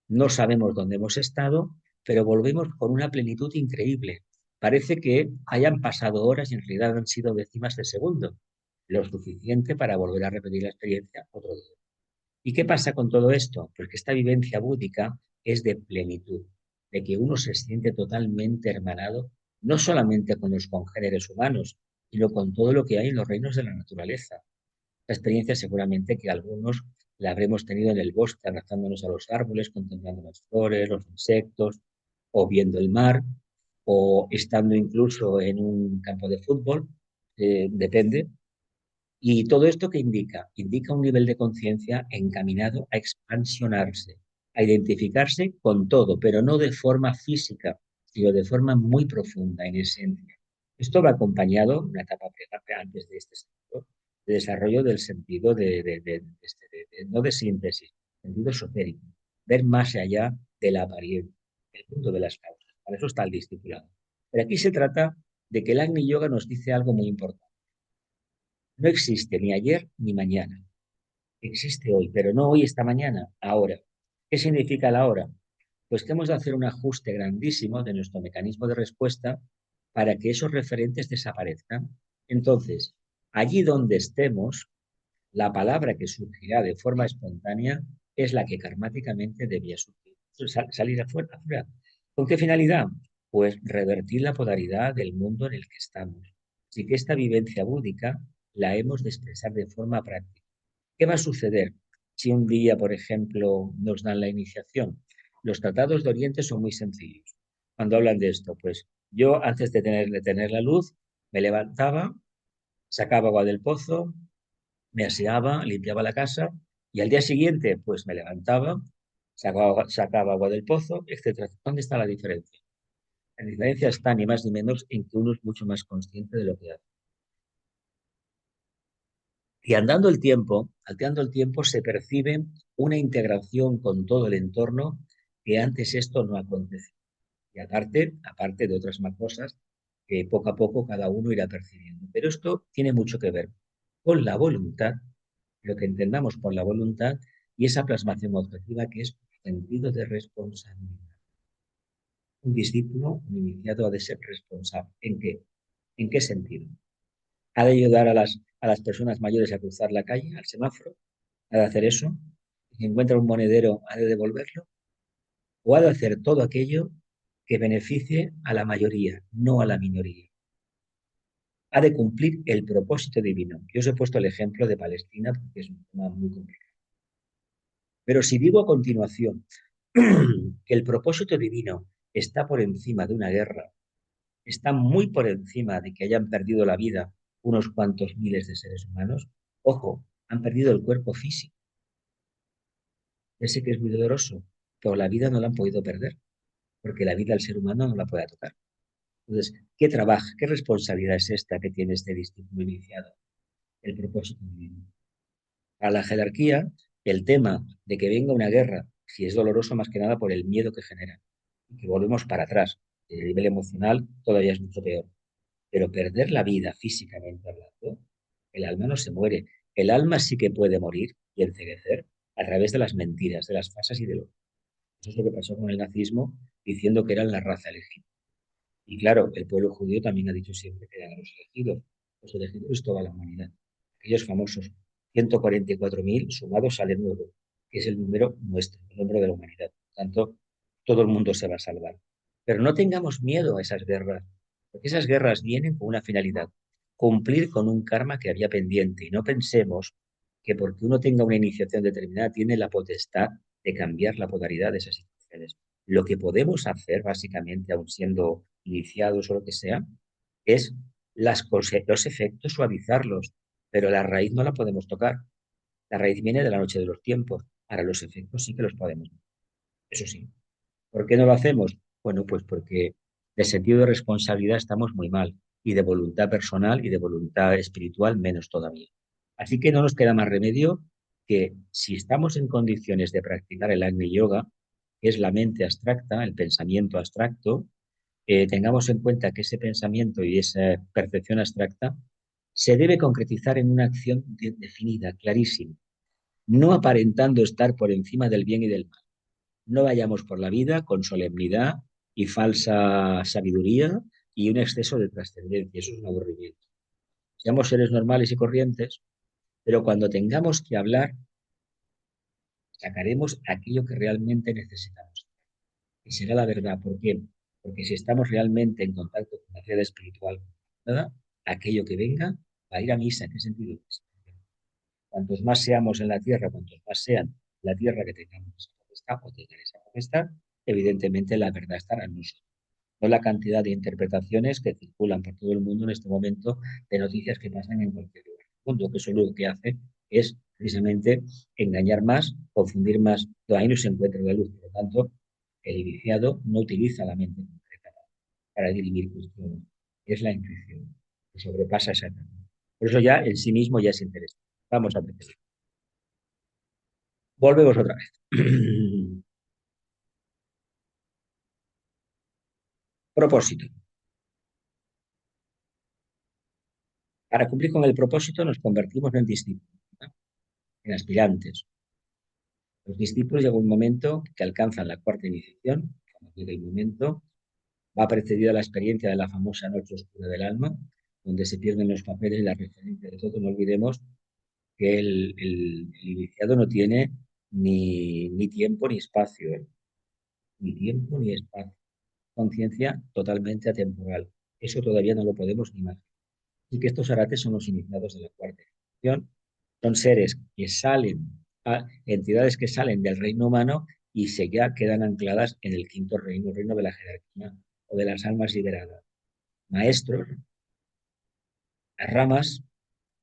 no sabemos dónde hemos estado, pero volvemos con una plenitud increíble. Parece que hayan pasado horas y en realidad han sido décimas de segundo, lo suficiente para volver a repetir la experiencia otro día. ¿Y qué pasa con todo esto? Pues que esta vivencia búdica es de plenitud, de que uno se siente totalmente hermanado, no solamente con los congéneres humanos, sino con todo lo que hay en los reinos de la naturaleza. La experiencia seguramente que algunos la habremos tenido en el bosque, abrazándonos a los árboles, contemplando las flores, los insectos, o viendo el mar, o estando incluso en un campo de fútbol, depende. ¿Y todo esto qué indica? Indica un nivel de conciencia encaminado a expansionarse, a identificarse con todo, pero no de forma física, sino de forma muy profunda, en esencia. Esto va acompañado, una etapa antes de este sector, de desarrollo del sentido no de síntesis, sentido esotérico, ver más allá de la apariencia, el punto de las causas. Para eso está el discipulado. Pero aquí se trata de que el Agni Yoga nos dice algo muy importante. No existe ni ayer ni mañana. Existe hoy, pero no hoy, esta mañana, ahora. ¿Qué significa la hora? Pues que hemos de hacer un ajuste grandísimo de nuestro mecanismo de respuesta para que esos referentes desaparezcan. Entonces, allí donde estemos, la palabra que surgirá de forma espontánea es la que karmáticamente debía surgir, salir afuera. ¿Con qué finalidad? Pues revertir la polaridad del mundo en el que estamos. Así que esta vivencia búdica la hemos de expresar de forma práctica. ¿Qué va a suceder si un día, por ejemplo, nos dan la iniciación? Los tratados de Oriente son muy sencillos. Cuando hablan de esto, pues yo antes de tener la luz, me levantaba, sacaba agua del pozo, me aseaba, limpiaba la casa y al día siguiente, pues me levantaba, sacaba agua del pozo, etcétera. ¿Dónde está la diferencia? La diferencia está ni más ni menos en que uno es mucho más consciente de lo que hace. Y andando el tiempo, se percibe una integración con todo el entorno que antes esto no acontecía. Y aparte de otras más cosas que poco a poco cada uno irá percibiendo. Pero esto tiene mucho que ver con la voluntad, lo que entendamos por la voluntad y esa plasmación objetiva que es sentido de responsabilidad. Un discípulo, un iniciado, ha de ser responsable. ¿En qué? ¿En qué sentido? ¿Ha de ayudar a las personas mayores a cruzar la calle, al semáforo? ¿Ha de hacer eso? Si encuentra un monedero, ¿ha de devolverlo? ¿O ha de hacer todo aquello que beneficie a la mayoría, no a la minoría? Ha de cumplir el propósito divino. Yo os he puesto el ejemplo de Palestina porque es un tema muy complicado. Pero si digo a continuación que el propósito divino está por encima de una guerra, está muy por encima de que hayan perdido la vida unos cuantos miles de seres humanos, ojo, han perdido el cuerpo físico. Ya sé que es muy doloroso, pero la vida no la han podido perder, porque la vida del ser humano no la puede tocar. Entonces, ¿qué trabajo, qué responsabilidad es esta que tiene este discípulo iniciado? El propósito divino. A la jerarquía, el tema de que venga una guerra, si es doloroso más que nada por el miedo que genera, y que volvemos para atrás, a nivel emocional todavía es mucho peor. Pero perder la vida físicamente hablando, el alma no se muere. El alma sí que puede morir y enceguecer a través de las mentiras, de las falsas y de lo. Eso es lo que pasó con el nazismo, diciendo que eran la raza elegida. Y claro, el pueblo judío también ha dicho siempre que eran los elegidos. Los elegidos es toda la humanidad. Aquellos famosos 144.000 sumados al nuevo, que es el número nuestro, el número de la humanidad. Por tanto, todo el mundo se va a salvar. Pero no tengamos miedo a esas guerras, porque esas guerras vienen con una finalidad, cumplir con un karma que había pendiente. Y no pensemos que porque uno tenga una iniciación determinada tiene la potestad de cambiar la polaridad de esas situaciones. Lo que podemos hacer, básicamente, aun siendo iniciados o lo que sea, es los efectos suavizarlos, pero la raíz no la podemos tocar. La raíz viene de la noche de los tiempos. Ahora los efectos sí que los podemos. Eso sí. ¿Por qué no lo hacemos? Bueno, pues porque de sentido de responsabilidad estamos muy mal y de voluntad personal y de voluntad espiritual menos todavía. Así que no nos queda más remedio que si estamos en condiciones de practicar el Agni Yoga, que es la mente abstracta, el pensamiento abstracto, tengamos en cuenta que ese pensamiento y esa percepción abstracta se debe concretizar en una acción definida, clarísima, no aparentando estar por encima del bien y del mal. No vayamos por la vida con solemnidad y falsa sabiduría y un exceso de trascendencia. Eso es un aburrimiento. Seamos seres normales y corrientes, pero cuando tengamos que hablar, sacaremos aquello que realmente necesitamos. Y será la verdad. ¿Por qué? Porque si estamos realmente en contacto con la vida espiritual, ¿verdad? Aquello que venga va a ir a misa. ¿En qué sentido? Cuantos más seamos en la tierra, cuantos más sean la tierra que tengamos esa potestad o tengan esa potestad, evidentemente la verdad estará en nosotros. No la cantidad de interpretaciones que circulan por todo el mundo en este momento de noticias que pasan en cualquier lugar del mundo, que eso lo que hace es precisamente engañar más, confundir más. Ahí no se encuentra la luz. Por lo tanto, el iniciado no utiliza la mente concreta para dirimir cuestiones. Es la intuición que sobrepasa esa etapa. Por eso ya en sí mismo ya es interesante. Vamos a ver. Volvemos otra vez. Propósito. Para cumplir con el propósito nos convertimos en discípulos, ¿no? En aspirantes. Los discípulos llega un momento que alcanzan la cuarta iniciación, cuando llega el momento, va precedida la experiencia de la famosa noche oscura del alma, donde se pierden los papeles y la referencia de todo. No olvidemos que el iniciado no tiene ni tiempo ni espacio, ¿eh? Ni tiempo ni espacio. Conciencia totalmente atemporal. Eso todavía no lo podemos ni imaginar. Y que estos arates son los iniciados de la cuarta generación. Son seres que salen, entidades que salen del reino humano y quedan ancladas en el quinto reino, el reino de la jerarquía o de las almas liberadas. Maestros, las ramas,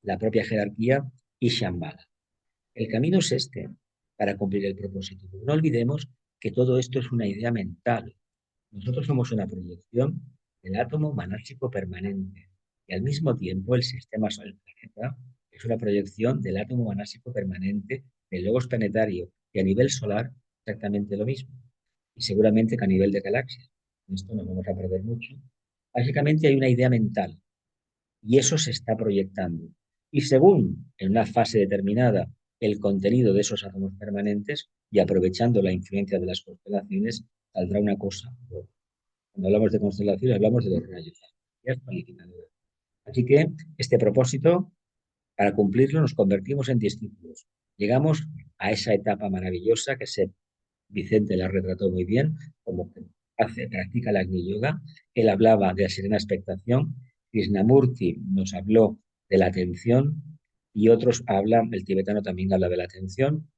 la propia jerarquía y Shambhala. El camino es este para cumplir el propósito. No olvidemos que todo esto es una idea mental. Nosotros somos una proyección del átomo manásico permanente y al mismo tiempo el sistema solar, el planeta, es una proyección del átomo manásico permanente del logos planetario y a nivel solar exactamente lo mismo. Y seguramente que a nivel de galaxias. En esto no vamos a perder mucho. Básicamente hay una idea mental y eso se está proyectando. Y según en una fase determinada el contenido de esos átomos permanentes y aprovechando la influencia de las constelaciones, saldrá una cosa. Cuando hablamos de constelaciones, hablamos de los rayos, las planificadoras. Así que este propósito, para cumplirlo, nos convertimos en discípulos. Llegamos a esa etapa maravillosa que Vicente la retrató muy bien, como que practica la Agni Yoga. Él hablaba de la serena expectación, Krishnamurti nos habló de la atención y otros hablan, el tibetano también habla de la atención.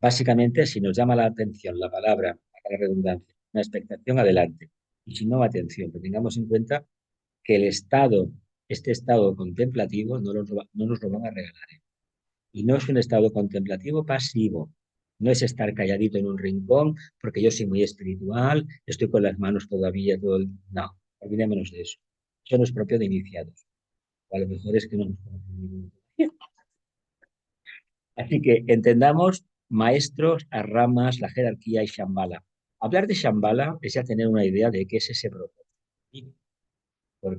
Básicamente, si nos llama la atención la palabra, para la redundancia, una expectación, adelante. Y si no, atención, que tengamos en cuenta que este estado contemplativo, no nos lo van a regalar. Y no es un estado contemplativo pasivo. No es estar calladito en un rincón porque yo soy muy espiritual, estoy con las manos todavía todo el... No, olvidémonos de eso. Eso no es propio de iniciados. O a lo mejor es que no nos conocemos. Así que entendamos maestros, a ramas, la jerarquía y Shambhala. Hablar de Shambhala es ya tener una idea de qué es ese propósito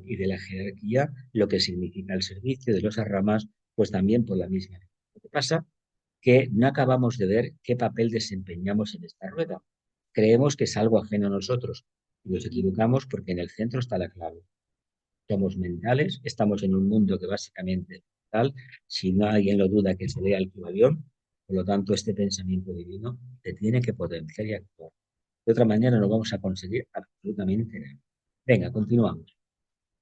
y de la jerarquía, lo que significa el servicio de los ramas, pues también por la misma. Lo que pasa que no acabamos de ver qué papel desempeñamos en esta rueda. Creemos que es algo ajeno a nosotros y nos equivocamos porque en el centro está la clave. Somos mentales, estamos en un mundo que básicamente es mental. Si no alguien lo duda que se vea el Kybalión, por lo tanto este pensamiento divino te tiene que potenciar y actuar. De otra manera no vamos a conseguir absolutamente nada. Venga, continuamos.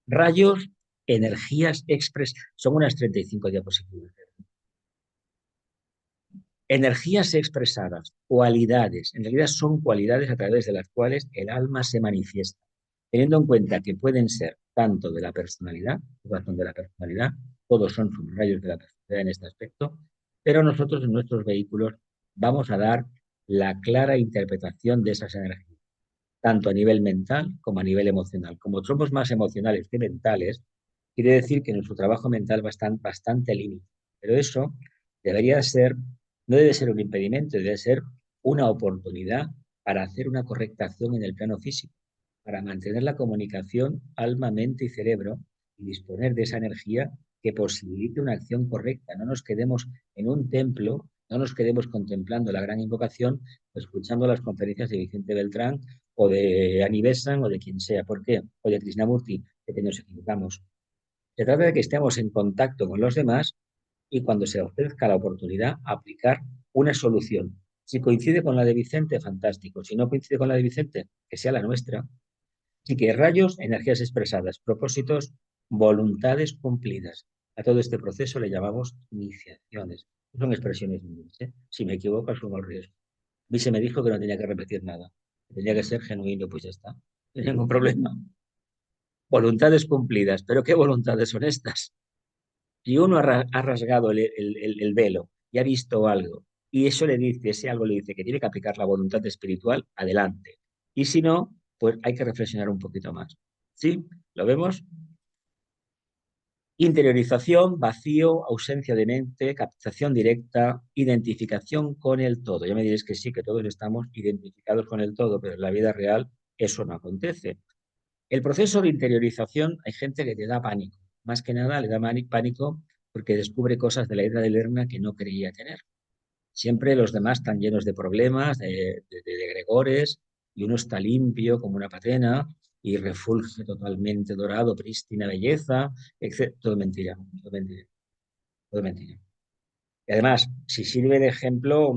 Rayos, energías expres, son unas 35 diapositivas. Energías expresadas, cualidades, en realidad son cualidades a través de las cuales el alma se manifiesta, teniendo en cuenta que pueden ser tanto de la personalidad, razón de la personalidad, todos son subrayos de la personalidad en este aspecto, pero nosotros en nuestros vehículos vamos a dar la clara interpretación de esas energías, tanto a nivel mental como a nivel emocional. Como somos más emocionales que mentales, quiere decir que nuestro trabajo mental va a estar bastante límite, pero eso debería ser, no debe ser un impedimento, debe ser una oportunidad para hacer una correcta acción en el plano físico, para mantener la comunicación alma, mente y cerebro y disponer de esa energía que posibilite una acción correcta. No nos quedemos en un templo, no nos quedemos contemplando la gran invocación, o escuchando las conferencias de Vicente Beltrán o de Annie Besant o de quien sea. ¿Por qué? O de Krishnamurti, que nos equivocamos. Se trata de que estemos en contacto con los demás y cuando se ofrezca la oportunidad, aplicar una solución. Si coincide con la de Vicente, fantástico. Si no coincide con la de Vicente, que sea la nuestra. Así que rayos, energías expresadas, propósitos, voluntades cumplidas. A todo este proceso le llamamos iniciaciones. Son expresiones mías, ¿eh? Si me equivoco, asumo el riesgo. A mí se me dijo que no tenía que repetir nada. Tenía que ser genuino, pues ya está. No hay ningún problema. Voluntades cumplidas. ¿Pero qué voluntades son estas? Si uno ha rasgado el velo y ha visto algo, y eso le dice, ese algo le dice que tiene que aplicar la voluntad espiritual, adelante. Y si no, pues hay que reflexionar un poquito más. ¿Sí? ¿Lo vemos? Interiorización, vacío, ausencia de mente, captación directa, identificación con el todo. Ya me diréis que sí, que todos estamos identificados con el todo, pero en la vida real eso no acontece. El proceso de interiorización, hay gente que te da pánico. Más que nada le da pánico porque descubre cosas de la isla de Lerna que no creía tener. Siempre los demás están llenos de problemas, de gregores, y uno está limpio como una patena y refulge totalmente dorado, prístina belleza, etc. Todo mentira, todo mentira, todo mentira. Y además, si sirve de ejemplo,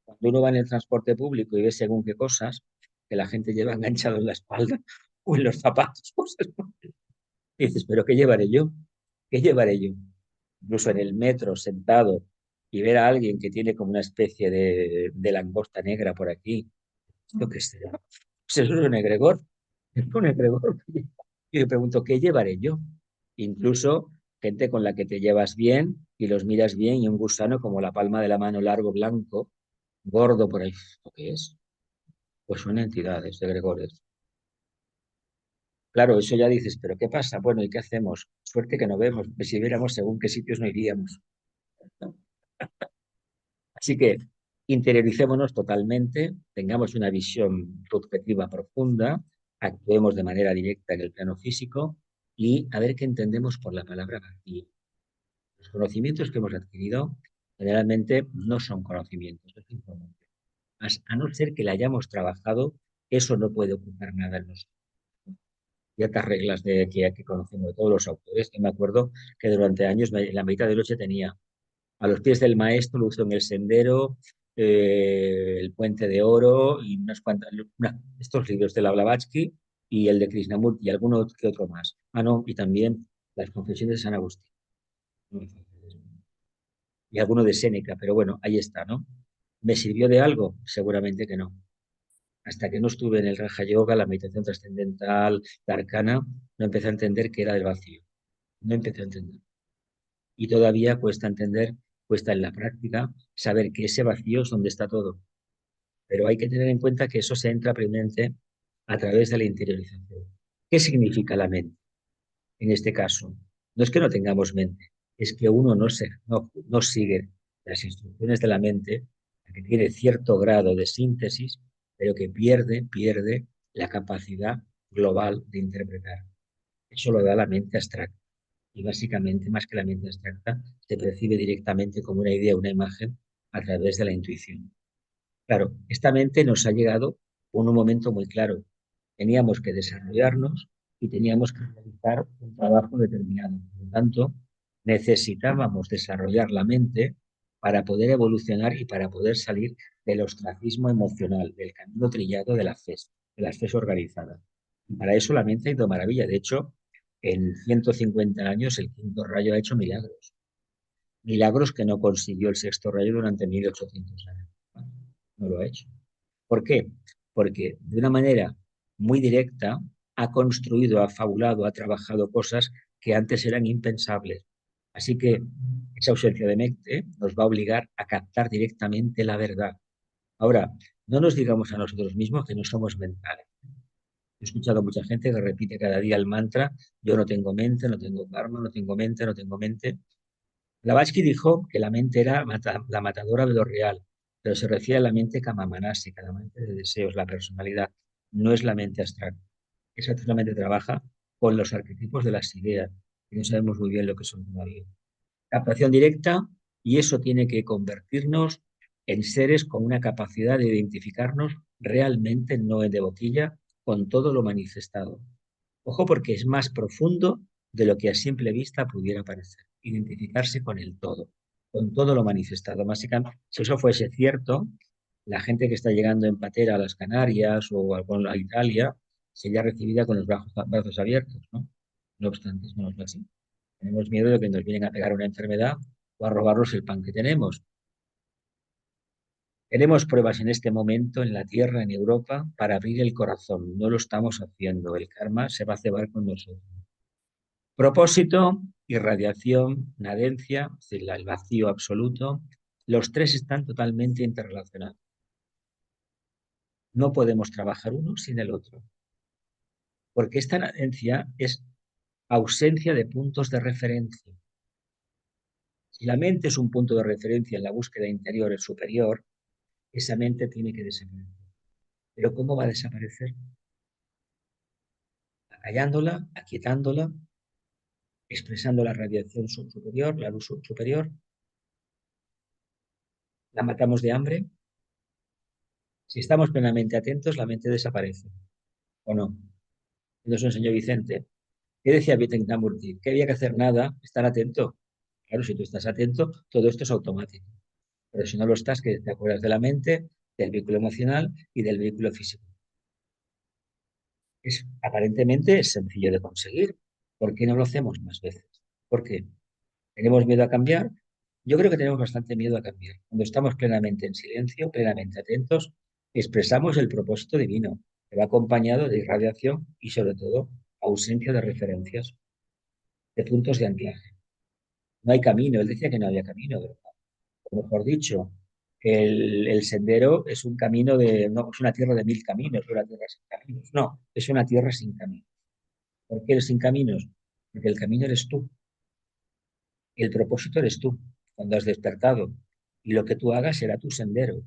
cuando uno va en el transporte público y ve según qué cosas que la gente lleva enganchado en la espalda o en los zapatos, cosas, y dices, ¿pero qué llevaré yo? ¿Qué llevaré yo? Incluso en el metro, sentado, y ver a alguien que tiene como una especie de langosta negra por aquí. ¿Esto qué será? Pues es un egregor. Es un egregor. Y me pregunto, ¿qué llevaré yo? Incluso gente con la que te llevas bien y los miras bien y un gusano como la palma de la mano largo, blanco, gordo por ahí. ¿Esto qué es? Pues son entidades, egregores. Claro, eso ya dices, pero ¿qué pasa? Bueno, ¿y qué hacemos? Suerte que no vemos, porque si viéramos según qué sitios no iríamos. Así que interioricémonos totalmente, tengamos una visión subjetiva profunda, actuemos de manera directa en el plano físico y a ver qué entendemos por la palabra vacío. Los conocimientos que hemos adquirido generalmente no son conocimientos, es información. A no ser que la hayamos trabajado, eso no puede ocupar nada en nosotros. Ciertas reglas que conocemos de todos los autores, que me acuerdo que durante años en la mitad de noche tenía a los pies del maestro, Luzo en el sendero, el Puente de Oro y unas cuantas, estos libros de la Blavatsky y el de Krishnamurti y alguno que otro más. Ah, no, y también las Confesiones de San Agustín y alguno de Séneca, pero bueno, ahí está, ¿no? ¿Me sirvió de algo? Seguramente que no. Hasta que no estuve en el Raja Yoga, la meditación trascendental, la arcana, no empecé a entender qué era el vacío. No empecé a entender. Y todavía cuesta entender, cuesta en la práctica, saber que ese vacío es donde está todo. Pero hay que tener en cuenta que eso se entra primero a través de la interiorización. ¿Qué significa la mente? En este caso, no es que no tengamos mente, es que uno no sigue las instrucciones de la mente, que tiene cierto grado de síntesis, pero que pierde la capacidad global de interpretar. Eso lo da la mente abstracta. Y básicamente, más que la mente abstracta, se percibe directamente como una idea, una imagen, a través de la intuición. Claro, esta mente nos ha llegado en un momento muy claro. Teníamos que desarrollarnos y teníamos que realizar un trabajo determinado. Por lo tanto, necesitábamos desarrollar la mente para poder evolucionar y para poder salir del ostracismo emocional, del camino trillado de las FES organizadas. Y para eso la mente ha ido maravilla. De hecho, en 150 años el quinto rayo ha hecho milagros. Milagros que no consiguió el sexto rayo durante 1800 años. No lo ha hecho. ¿Por qué? Porque de una manera muy directa ha construido, ha fabulado, ha trabajado cosas que antes eran impensables. Así que esa ausencia de mente nos va a obligar a captar directamente la verdad. Ahora, no nos digamos a nosotros mismos que no somos mentales. He escuchado a mucha gente que repite cada día el mantra, yo no tengo mente, no tengo karma, no tengo mente, no tengo mente. Blavatsky dijo que la mente era la matadora de lo real, pero se refiere a la mente kamamanástica, la mente de deseos, la personalidad, no es la mente abstracta. Esa solamente trabaja con los arquetipos de las ideas, y no sabemos muy bien lo que son todavía. Captación directa, y eso tiene que convertirnos en seres con una capacidad de identificarnos realmente, no de boquilla, con todo lo manifestado. Ojo porque es más profundo de lo que a simple vista pudiera parecer. Identificarse con todo lo manifestado. Básicamente, si eso fuese cierto, la gente que está llegando en patera a las Canarias o a Italia sería recibida con los brazos abiertos, ¿no? No obstante, no es así. Tenemos miedo de que nos vienen a pegar una enfermedad o a robarnos el pan que tenemos. Tenemos pruebas en este momento en la Tierra, en Europa, para abrir el corazón. No lo estamos haciendo. El karma se va a cebar con nosotros. Propósito, irradiación, nadencia, es decir, el vacío absoluto, los tres están totalmente interrelacionados. No podemos trabajar uno sin el otro, porque esta nadencia es ausencia de puntos de referencia. Si la mente es un punto de referencia en la búsqueda interior, el superior, esa mente tiene que desaparecer. ¿Pero cómo va a desaparecer? Acallándola, aquietándola, expresando la radiación superior, la luz superior, la matamos de hambre. Si estamos plenamente atentos, la mente desaparece, ¿o no? Nos enseñó Vicente. ¿Qué decía Vietnamurti? Que había que hacer nada, estar atento. Claro, si tú estás atento, todo esto es automático. Pero si no lo estás, que te acuerdas de la mente, del vehículo emocional y del vehículo físico. Aparentemente es sencillo de conseguir. ¿Por qué no lo hacemos más veces? ¿Por qué? ¿Tenemos miedo a cambiar? Yo creo que tenemos bastante miedo a cambiar. Cuando estamos plenamente en silencio, plenamente atentos, expresamos el propósito divino, que va acompañado de irradiación y, sobre todo, ausencia de referencias, de puntos de anclaje. No hay camino. Él decía que no había camino, ¿verdad? O mejor dicho, el sendero es un camino de, no es una tierra de 1000 caminos, una tierra sin caminos. No, es una tierra sin caminos. ¿Por qué sin caminos? Porque el camino eres tú, el propósito eres tú, cuando has despertado, y lo que tú hagas será tu sendero.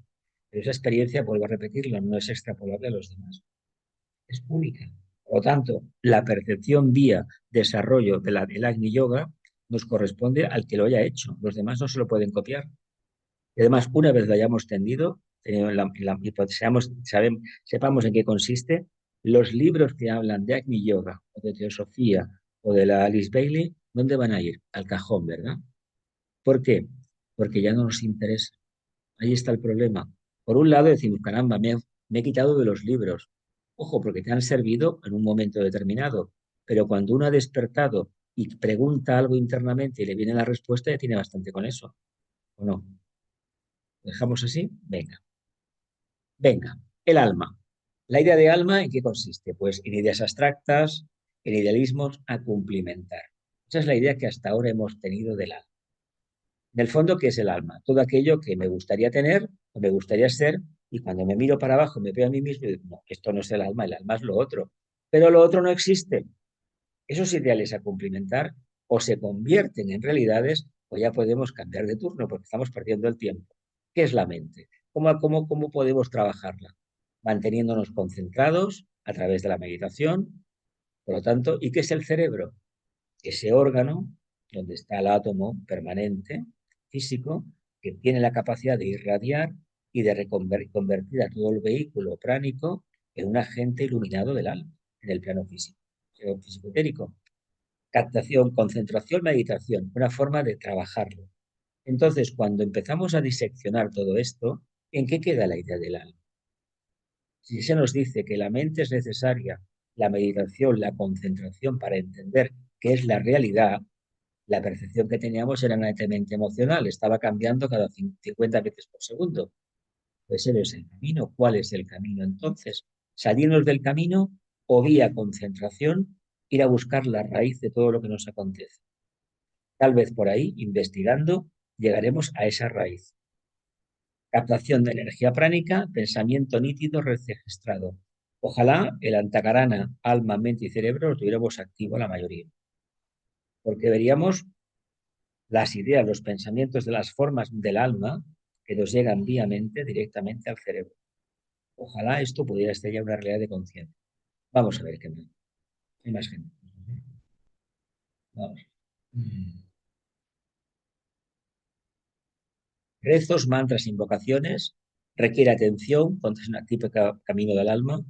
Pero esa experiencia, vuelvo a repetirlo, no es extrapolable a los demás, es única. Por lo tanto, la percepción vía desarrollo del Agni Yoga nos corresponde al que lo haya hecho. Los demás no se lo pueden copiar. Y además, una vez lo hayamos tendido, y pues sepamos en qué consiste, los libros que hablan de Agni Yoga o de Teosofía o de la Alice Bailey, ¿dónde van a ir? Al cajón, ¿verdad? ¿Por qué? Porque ya no nos interesa. Ahí está el problema. Por un lado decimos, caramba, me he quitado de los libros. Ojo, porque te han servido en un momento determinado. Pero cuando uno ha despertado y pregunta algo internamente y le viene la respuesta, ya tiene bastante con eso. ¿O no? ¿Lo dejamos así? Venga. Venga. El alma. ¿La idea de alma en qué consiste? Pues en ideas abstractas, en idealismos a cumplimentar. Esa es la idea que hasta ahora hemos tenido del alma. En el fondo, ¿qué es el alma? Todo aquello que me gustaría tener o me gustaría ser, y cuando me miro para abajo me veo a mí mismo y digo, no, esto no es el alma es lo otro. Pero lo otro no existe. Esos ideales a cumplimentar o se convierten en realidades o ya podemos cambiar de turno porque estamos perdiendo el tiempo. ¿Qué es la mente? ¿Cómo podemos trabajarla? Manteniéndonos concentrados a través de la meditación, por lo tanto, ¿y qué es el cerebro? Ese órgano donde está el átomo permanente, físico, que tiene la capacidad de irradiar y de convertir a todo el vehículo pránico en un agente iluminado del alma, en el plano físico, físico etérico. Captación, concentración, meditación, una forma de trabajarlo. Entonces, cuando empezamos a diseccionar todo esto, ¿en qué queda la idea del alma? Si se nos dice que la mente es necesaria, la meditación, la concentración para entender qué es la realidad, la percepción que teníamos era netamente emocional, estaba cambiando cada 50 veces por segundo. Pues ese es el camino. ¿Cuál es el camino entonces? Salirnos del camino o vía concentración, ir a buscar la raíz de todo lo que nos acontece. Tal vez por ahí, investigando, llegaremos a esa raíz. Captación de energía pránica, pensamiento nítido registrado. Ojalá el antakarana, alma, mente y cerebro lo tuviéramos activo la mayoría, porque veríamos las ideas, los pensamientos de las formas del alma que nos llegan vía mente directamente al cerebro. Ojalá esto pudiera ser ya una realidad de conciencia. Vamos a ver qué más. Hay más gente. Vamos. Rezos, mantras, invocaciones. Requiere atención, es un típico camino del alma.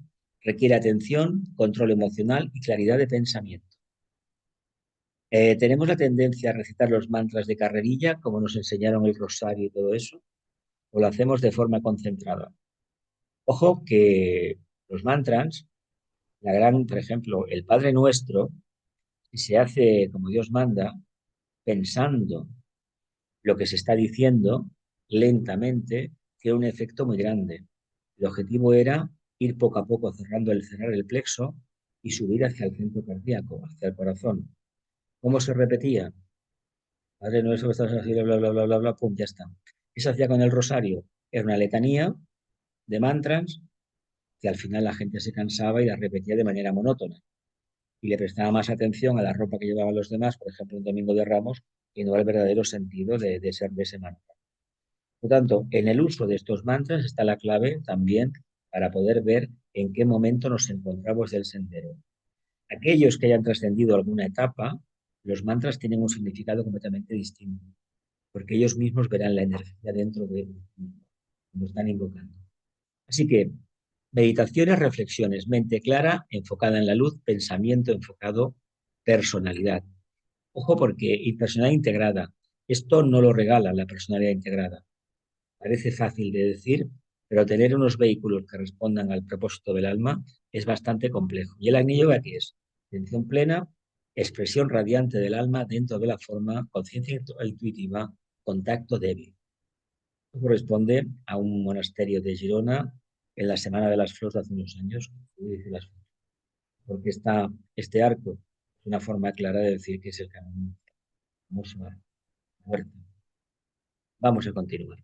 Requiere atención, control emocional y claridad de pensamiento. Tenemos la tendencia a recitar los mantras de carrerilla, como nos enseñaron el rosario y todo eso, o lo hacemos de forma concentrada. Ojo que los mantras, por ejemplo, el Padre Nuestro, si se hace como Dios manda, pensando lo que se está diciendo lentamente, tiene un efecto muy grande. El objetivo era ir poco a poco cerrar el plexo y subir hacia el centro cardíaco, hacia el corazón. ¿Cómo se repetía? Padre Nuestro que estás así, bla, bla, bla, bla, bla, bla, pum, ya está. ¿Qué se hacía con el rosario? Era una letanía de mantras que al final la gente se cansaba y la repetía de manera monótona y le prestaba más atención a la ropa que llevaban los demás, por ejemplo, un domingo de Ramos, y no al verdadero sentido de ser de ese mantra. Por lo tanto, en el uso de estos mantras está la clave también para poder ver en qué momento nos encontramos del sendero. Aquellos que hayan trascendido alguna etapa, los mantras tienen un significado completamente distinto, porque ellos mismos verán la energía dentro de ellos, cuando están invocando. Así que meditaciones, reflexiones, mente clara, enfocada en la luz, pensamiento enfocado, personalidad. Ojo porque y personalidad integrada. Esto no lo regala la personalidad integrada. Parece fácil de decir, pero tener unos vehículos que respondan al propósito del alma es bastante complejo. ¿Y el Agni Yoga qué es? Atención plena, expresión radiante del alma dentro de la forma, conciencia intuitiva, contacto débil. Esto corresponde a un monasterio de Girona en la Semana de las Flors de hace unos años, porque este arco es una forma clara de decir que es el camino famoso a la muerte. Vamos a continuar.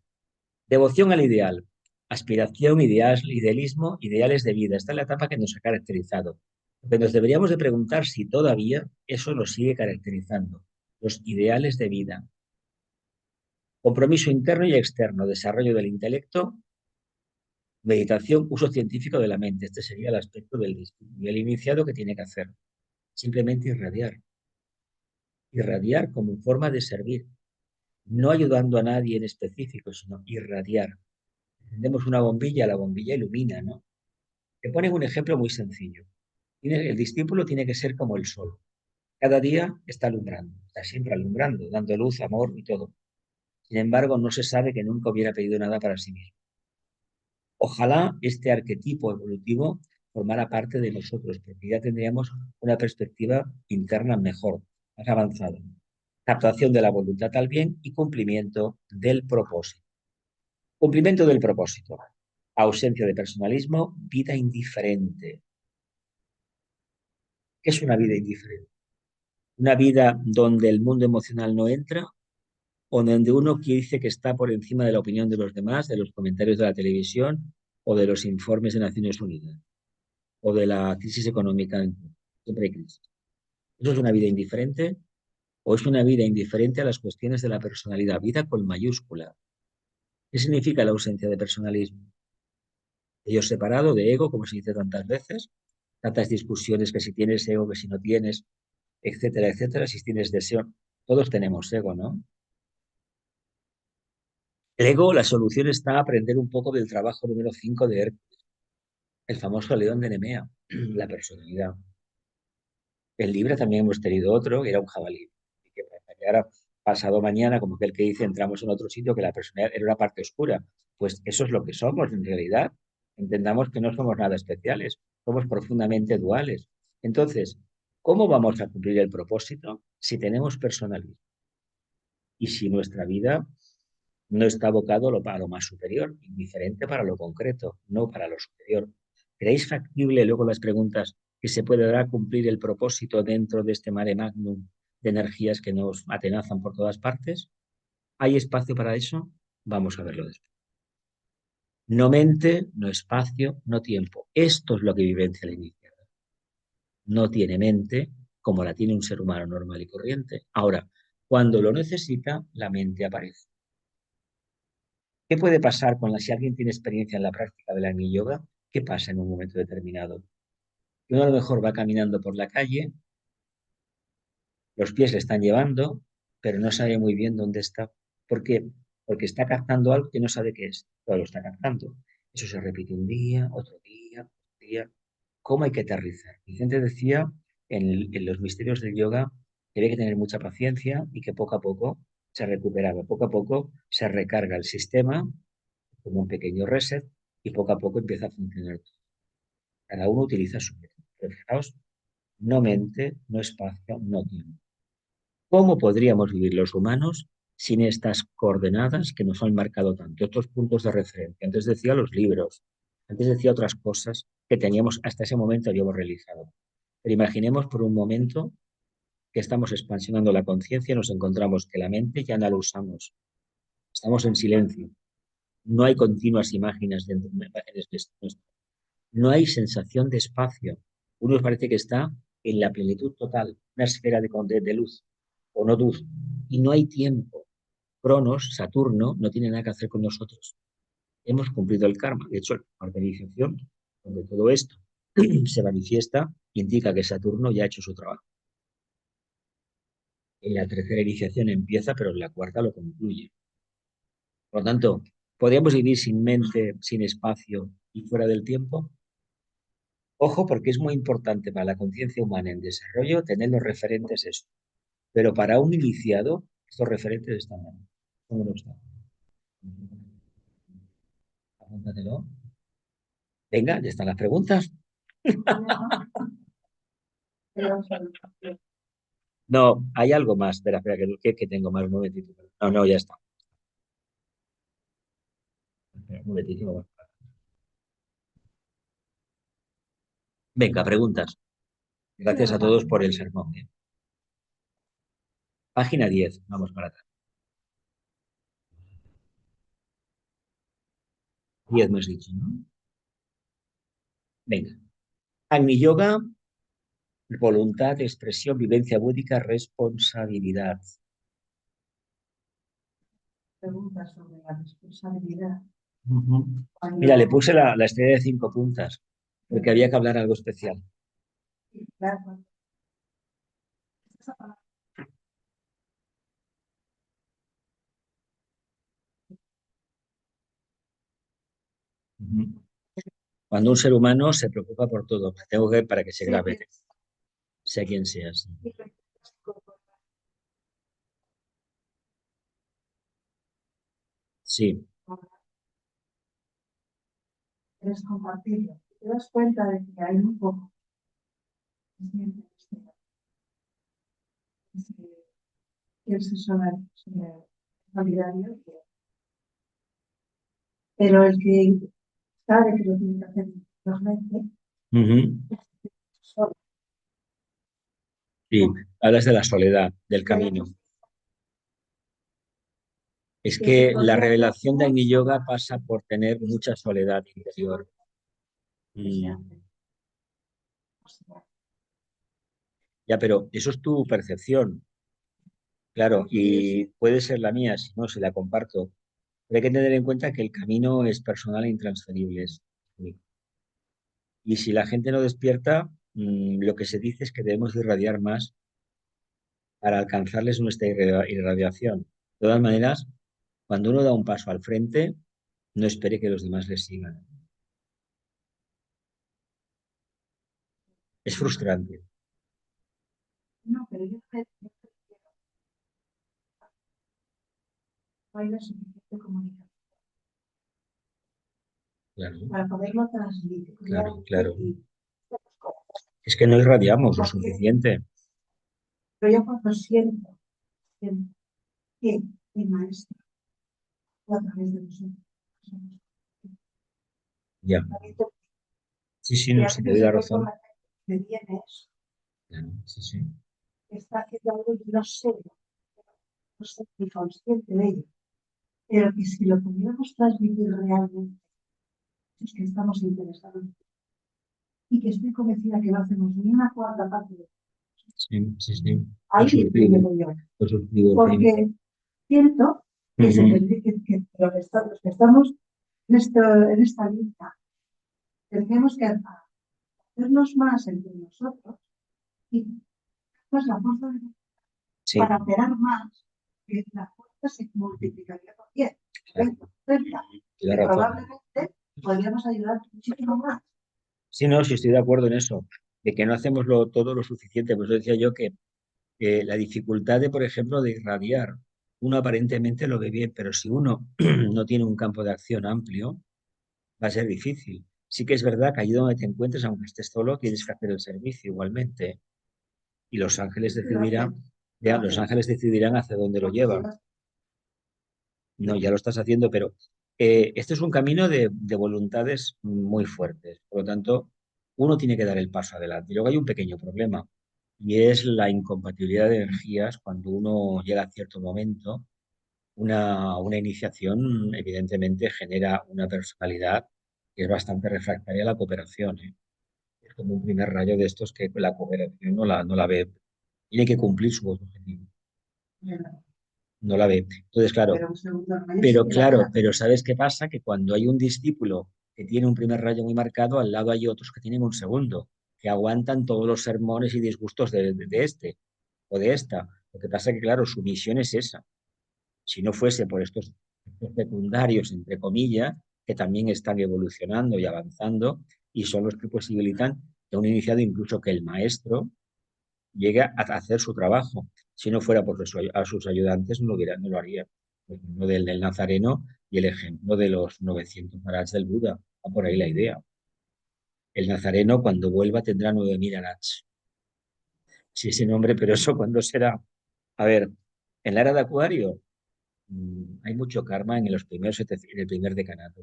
Devoción al ideal. Aspiración, ideal, idealismo, ideales de vida. Esta es la etapa que nos ha caracterizado. Lo que nos deberíamos de preguntar si todavía eso nos sigue caracterizando. Los ideales de vida. Compromiso interno y externo. Desarrollo del intelecto. Meditación, uso científico de la mente. Este sería el aspecto del discípulo. Y el iniciado, ¿qué tiene que hacer? Simplemente irradiar. Irradiar como forma de servir. No ayudando a nadie en específico, sino irradiar. Encendemos una bombilla, la bombilla ilumina, ¿no? Te ponen un ejemplo muy sencillo. El discípulo tiene que ser como el sol. Cada día está alumbrando, está siempre alumbrando, dando luz, amor y todo. Sin embargo, no se sabe que nunca hubiera pedido nada para sí mismo. Ojalá este arquetipo evolutivo formara parte de nosotros, porque ya tendríamos una perspectiva interna mejor, más avanzada. Captación de la voluntad al bien y cumplimiento del propósito. Cumplimiento del propósito. Ausencia de personalismo, vida indiferente. ¿Qué es una vida indiferente? Una vida donde el mundo emocional no entra o donde uno que dice que está por encima de la opinión de los demás, de los comentarios de la televisión o de los informes de Naciones Unidas o de la crisis económica. Siempre hay crisis. ¿Eso es una vida indiferente o es una vida indiferente a las cuestiones de la personalidad? Vida con mayúscula. ¿Qué significa la ausencia de personalismo? Ello separado de ego, como se dice tantas veces, tantas discusiones que si tienes ego, que si no tienes, etcétera, etcétera, si tienes deseo. Todos tenemos ego, ¿no? El ego, la solución está a aprender un poco del trabajo número 5 de Hércules, el famoso león de Nemea, la personalidad. En Libra también hemos tenido otro, que era un jabalí. Y que ahora, pasado mañana, como aquel que dice, entramos en otro sitio que la personalidad era una parte oscura. Pues eso es lo que somos en realidad. Entendamos que no somos nada especiales, somos profundamente duales. Entonces, ¿cómo vamos a cumplir el propósito si tenemos personalidad? Y si nuestra vida no está abocado a lo más superior, indiferente para lo concreto, no para lo superior. ¿Creéis factible, luego las preguntas, que se puede dar a cumplir el propósito dentro de este mare magnum de energías que nos atenazan por todas partes? ¿Hay espacio para eso? Vamos a verlo después. No mente, no espacio, no tiempo. Esto es lo que vivencia la iniciativa. No tiene mente como la tiene un ser humano normal y corriente. Ahora, cuando lo necesita, la mente aparece. ¿Qué puede pasar si alguien tiene experiencia en la práctica del Agni Yoga? ¿Qué pasa en un momento determinado? Uno a lo mejor va caminando por la calle, los pies le están llevando, pero no sabe muy bien dónde está. ¿Por qué? Porque está captando algo que no sabe qué es, pero lo está captando. Eso se repite un día, otro día, otro día. ¿Cómo hay que aterrizar? Vicente decía en los misterios del yoga que había que tener mucha paciencia y que poco a poco se recuperaba, poco a poco se recarga el sistema como un pequeño reset y poco a poco empieza a funcionar. Cada uno utiliza su método. Pero fijaos, no mente, no espacio, no tiempo. ¿Cómo podríamos vivir los humanos sin estas coordenadas que nos han marcado tanto, estos puntos de referencia? Antes decía los libros, antes decía otras cosas que teníamos hasta ese momento habíamos realizado. Pero imaginemos por un momento que estamos expansionando la conciencia y nos encontramos que la mente ya no la usamos. Estamos en silencio. No hay continuas imágenes de no hay sensación de espacio. Uno parece que está en la plenitud total, una esfera de luz o no luz. Y no hay tiempo. Cronos, Saturno, no tiene nada que hacer con nosotros. Hemos cumplido el karma. De hecho, la organización donde todo esto se manifiesta indica que Saturno ya ha hecho su trabajo. En la tercera iniciación empieza, pero en la cuarta lo concluye. Por lo tanto, ¿podríamos vivir sin mente, sin espacio y fuera del tiempo? Ojo, porque es muy importante para la conciencia humana en desarrollo tener los referentes esto. Pero para un iniciado, estos referentes están mal. ¿Cómo no están? Apúntatelo. Venga, ya están las preguntas. No, hay algo más. Espera, espera, que tengo más un momentito. No, no, ya está. Espera, un momentito. Venga, preguntas. Gracias a todos por el sermón. Página 10, vamos para atrás. 10 me has dicho, ¿no? Venga. Agni Yoga, voluntad, expresión, vivencia búdica, responsabilidad. Pregunta sobre la responsabilidad. Ujú. Cuando, Mira, le puse la estrella de 5 puntas, porque había que hablar algo especial. claro, esa palabra Ujú. Cuando un ser humano se preocupa por todo, tengo que para que se grabe, sea quien sea. Sí. Sí. es compartirlo. Te das cuenta de que hay un poco que es solidario, pero el que sabe que lo tiene que hacer realmente Ujú. solo. Sí, hablas de la soledad, del camino. Es que la revelación de Agni Yoga pasa por tener mucha soledad interior. Mm. Ya, pero eso es tu percepción, claro, y puede ser la mía, si no, si la comparto. Pero hay que tener en cuenta que el camino es personal e intransferible. Es único. Y si la gente no despierta, lo que se dice es que debemos irradiar más para alcanzarles nuestra irradiación. De todas maneras, cuando uno da un paso al frente, no espere que los demás le sigan. Es frustrante, No, pero yo creo que no hay la suficiente comunicación claro, para poderlo transmitir. claro, claro. Y, Es que no irradiamos lo suficiente. pero yo cuando siento que el maestro a través de nosotros Ya. Sí, sí, y no, a sí, te doy veces la yo por razón. la calle me viene eso, Claro, sí, sí. que está haciendo algo y no sé ni consciente de ello, pero que si lo pudiéramos transmitir realmente, es que estamos interesados y que estoy convencida que no hacemos ni una cuarta parte de Sí, sí, sí. ahí es donde voy yo, Lo suscribo, sí. porque siento que, Ujú. que los que estamos en esta línea tenemos que hacernos más entre nosotros y pues la fuerza Sí, para operar más, que la fuerza se multiplicaría por 10, claro, 20, 30, y tienes razón. probablemente podríamos ayudar muchísimo más. Sí, no, sí estoy de acuerdo en eso, de que no hacemos todo lo suficiente. Pues decía yo que la dificultad de, por ejemplo, de irradiar, uno aparentemente lo ve bien, pero si uno no tiene un campo de acción amplio, va a ser difícil. Sí que es verdad que allí donde te encuentres, aunque estés solo, tienes que hacer el servicio igualmente. Y los ángeles decidirán, ya, los ángeles decidirán hacia dónde lo llevan. No, ya lo estás haciendo, pero este es un camino de voluntades muy fuertes. Por lo tanto, uno tiene que dar el paso adelante. Y luego hay un pequeño problema, y es la incompatibilidad de energías cuando uno llega a cierto momento. Una iniciación, evidentemente, genera una personalidad que es bastante refractaria a la cooperación, ¿eh? Es como un primer rayo de estos que la cooperación no la ve. Tiene que cumplir su objetivo, no la ve. Entonces, claro, Pero un segundo rayo sí pero que la claro, da. pero ¿sabes qué pasa? Que cuando hay un discípulo que tiene un primer rayo muy marcado, al lado hay otros que tienen un segundo, que aguantan todos los sermones y disgustos de este o de esta. Lo que pasa es que, claro, su misión es esa. Si no fuese por estos secundarios, entre comillas, que también están evolucionando y avanzando y son los que posibilitan que un iniciado, incluso que el maestro, llegue a hacer su trabajo. Si no fuera por a sus ayudantes, no lo haría. El ejemplo del Nazareno y el ejemplo de los 900 arats del Buda. Va por ahí la idea. El Nazareno, cuando vuelva, tendrá 9000 arats. Sí, sí, nombre, pero eso cuándo será. A ver, en la era de Acuario hay mucho karma en los primeros, en el primer decanato.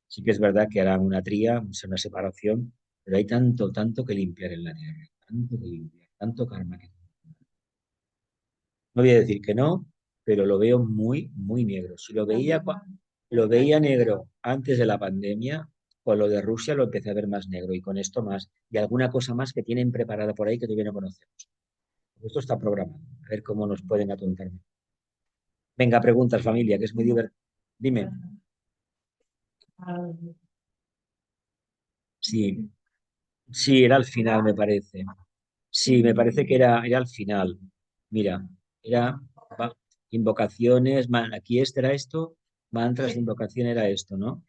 Sí que es verdad que harán una tría, una separación, pero hay tanto, tanto que limpiar en la Tierra, tanto que limpiar, tanto karma que... No voy a decir que no, pero lo veo muy, muy negro. Si lo veía, lo veía negro antes de la pandemia, con lo de Rusia lo empecé a ver más negro y con esto más, y alguna cosa más que tienen preparada por ahí que todavía no conocemos. Esto está programado, a ver cómo nos pueden atontar. Venga, preguntas, familia, que es muy divertido. Dime. Sí, sí, era al final, me parece. Sí, me parece que era al final. Mira, era va, invocaciones, aquí este era esto, mantras de invocación era esto, ¿no?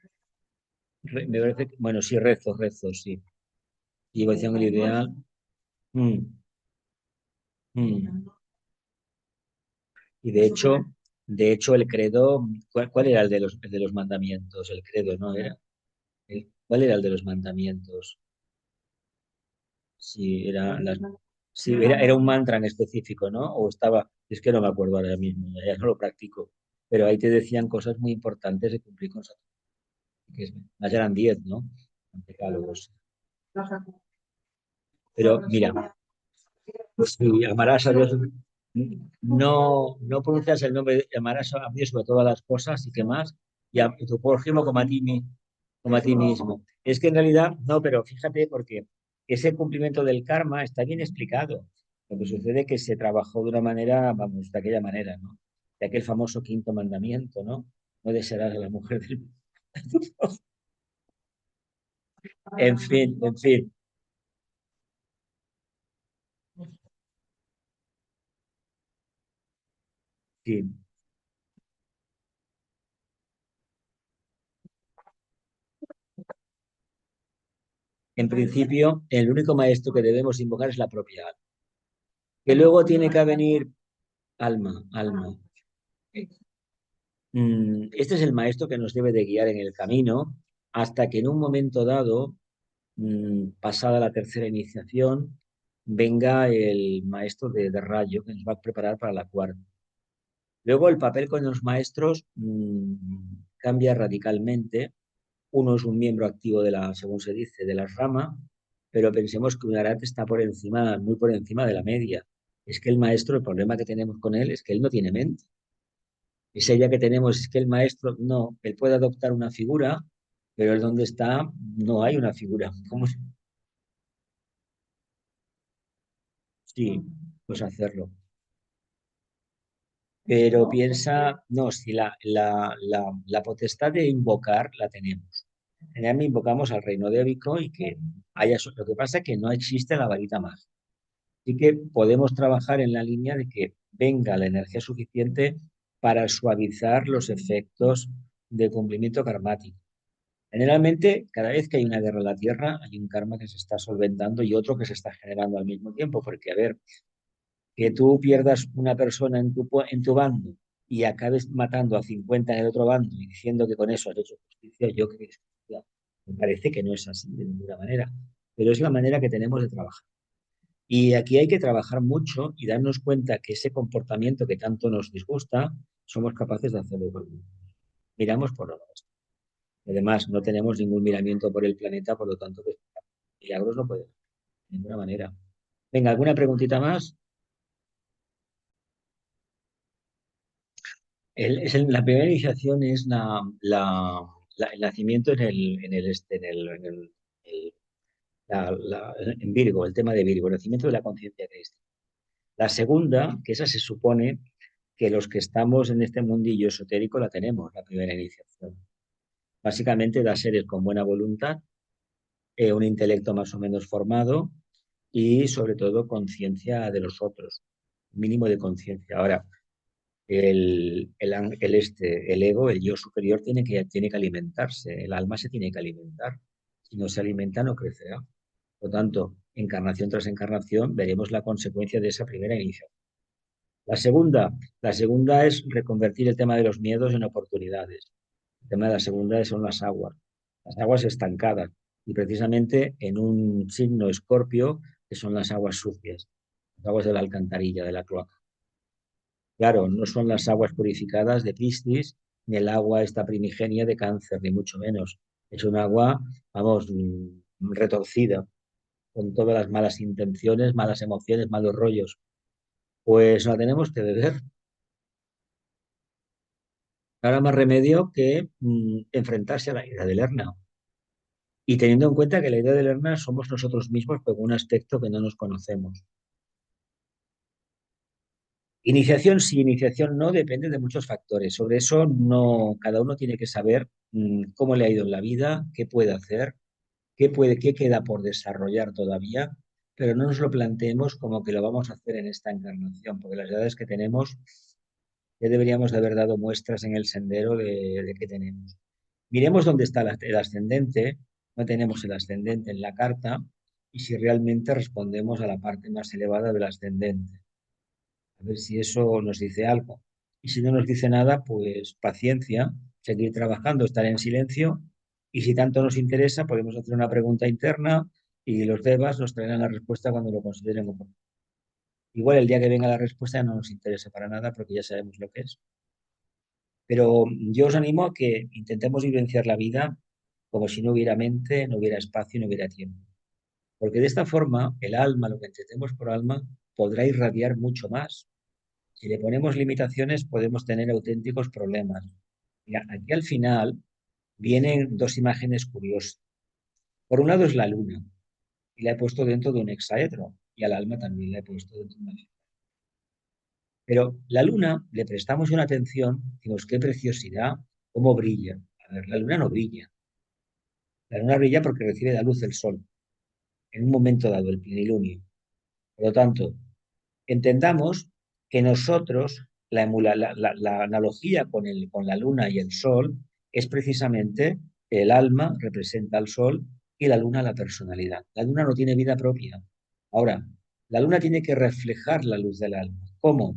Me parece bueno, sí, rezos, sí. Invocación el ideal. Mm, mm. Y de hecho, el credo, ¿cuál era el de los mandamientos? El credo, ¿no era? ¿Cuál era el de los mandamientos? Sí, sí, era un mantra en específico, ¿no? O estaba, es que no me acuerdo ahora mismo, ya no lo practico, pero ahí te decían cosas muy importantes de cumplir con que más eran 10, ¿no? Decálogos. Pero mira, si amarás a Dios, no pronuncias el nombre, amarás a Dios sobre todas las cosas y qué más, y a tu prójimo como a ti mismo. Es que en realidad, no, pero fíjate, porque ese cumplimiento del karma está bien explicado. Lo que sucede es que se trabajó de una manera, vamos, de aquella manera, ¿no? De aquel famoso quinto mandamiento, ¿no? No desearás a la mujer del... en fin, sí. En principio, el único maestro que debemos invocar es la propia alma. Que luego tiene que venir alma, alma. Este es el maestro que nos debe de guiar en el camino hasta que en un momento dado, pasada la tercera iniciación, venga el maestro de rayo que nos va a preparar para la cuarta. Luego el papel con los maestros cambia radicalmente. Uno es un miembro activo de la, según se dice, de la rama, pero pensemos que un arate está por encima, muy por encima de la media. Es que el maestro, el problema que tenemos con él es que él no tiene mente. Esa idea que tenemos es que el maestro, no, él puede adoptar una figura, pero el donde está no hay una figura. ¿Cómo? Sí, pues hacerlo. Pero piensa, no, si la potestad de invocar la tenemos. Generalmente invocamos al reino de Vico y que haya, lo que pasa es que no existe la varita mágica. Así que podemos trabajar en la línea de que venga la energía suficiente para suavizar los efectos de cumplimiento karmático. Generalmente, cada vez que hay una guerra en la Tierra, hay un karma que se está solventando y otro que se está generando al mismo tiempo, porque, a ver, que tú pierdas una persona en tu bando y acabes matando a 50 en el otro bando y diciendo que con eso has hecho justicia, yo creo que me parece que no es así de ninguna manera, pero es la manera que tenemos de trabajar. Y aquí hay que trabajar mucho y darnos cuenta que ese comportamiento que tanto nos disgusta, somos capaces de hacerlo. Miramos por lo nuestro. Además, no tenemos ningún miramiento por el planeta, por lo tanto, pues, milagros no puede haber de ninguna manera. Venga, ¿alguna preguntita más? La primera iniciación es el nacimiento en Virgo, el tema de Virgo, el nacimiento de la conciencia crística. La segunda, que esa se supone que los que estamos en este mundillo esotérico la tenemos, la primera iniciación. Básicamente da seres con buena voluntad, un intelecto más o menos formado y sobre todo conciencia de los otros, mínimo de conciencia. Ahora, el ego, el yo superior, tiene que alimentarse, el alma se tiene que alimentar. Si no se alimenta, no crecerá. Por lo tanto, encarnación tras encarnación, veremos la consecuencia de esa primera iniciación. La segunda es reconvertir el tema de los miedos en oportunidades. El tema de la segunda son las aguas estancadas. Y precisamente en un signo Escorpio que son las aguas sucias, las aguas de la alcantarilla, de la cloaca. Claro, no son las aguas purificadas de Piscis, ni el agua esta primigenia de cáncer, ni mucho menos. Es un agua, vamos, retorcida, con todas las malas intenciones, malas emociones, malos rollos. Pues la tenemos que beber. Ahora más remedio que enfrentarse a la idea de Lerna. Y teniendo en cuenta que la idea de Lerna somos nosotros mismos, pero con un aspecto que no nos conocemos. Iniciación sí, iniciación no, depende de muchos factores. Sobre eso no, cada uno tiene que saber cómo le ha ido en la vida, qué puede hacer, qué queda por desarrollar todavía, pero no nos lo planteemos como que lo vamos a hacer en esta encarnación, porque las edades que tenemos ya deberíamos de haber dado muestras en el sendero de qué tenemos. Miremos dónde está el ascendente, no tenemos el ascendente en la carta, y si realmente respondemos a la parte más elevada del ascendente. A ver si eso nos dice algo. Y si no nos dice nada, pues paciencia, seguir trabajando, estar en silencio. Y si tanto nos interesa, podemos hacer una pregunta interna y los devas nos traerán la respuesta cuando lo consideren oportuno. Igual el día que venga la respuesta no nos interesa para nada porque ya sabemos lo que es. Pero yo os animo a que intentemos vivenciar la vida como si no hubiera mente, no hubiera espacio y no hubiera tiempo. Porque de esta forma, el alma, lo que entendemos por alma, podrá irradiar mucho más. Si le ponemos limitaciones, podemos tener auténticos problemas. Mira, aquí al final vienen dos imágenes curiosas. Por un lado es la luna, y la he puesto dentro de un hexaedro, y al alma también la he puesto dentro de una. Pero la luna, le prestamos una atención, decimos, qué preciosidad, cómo brilla. A ver, la luna no brilla. La luna brilla porque recibe la luz del sol, en un momento dado, el plenilunio. Por lo tanto, entendamos que nosotros, la analogía con la luna y el sol es precisamente el alma representa al sol y la luna la personalidad. La luna no tiene vida propia. Ahora, la luna tiene que reflejar la luz del alma. ¿Cómo?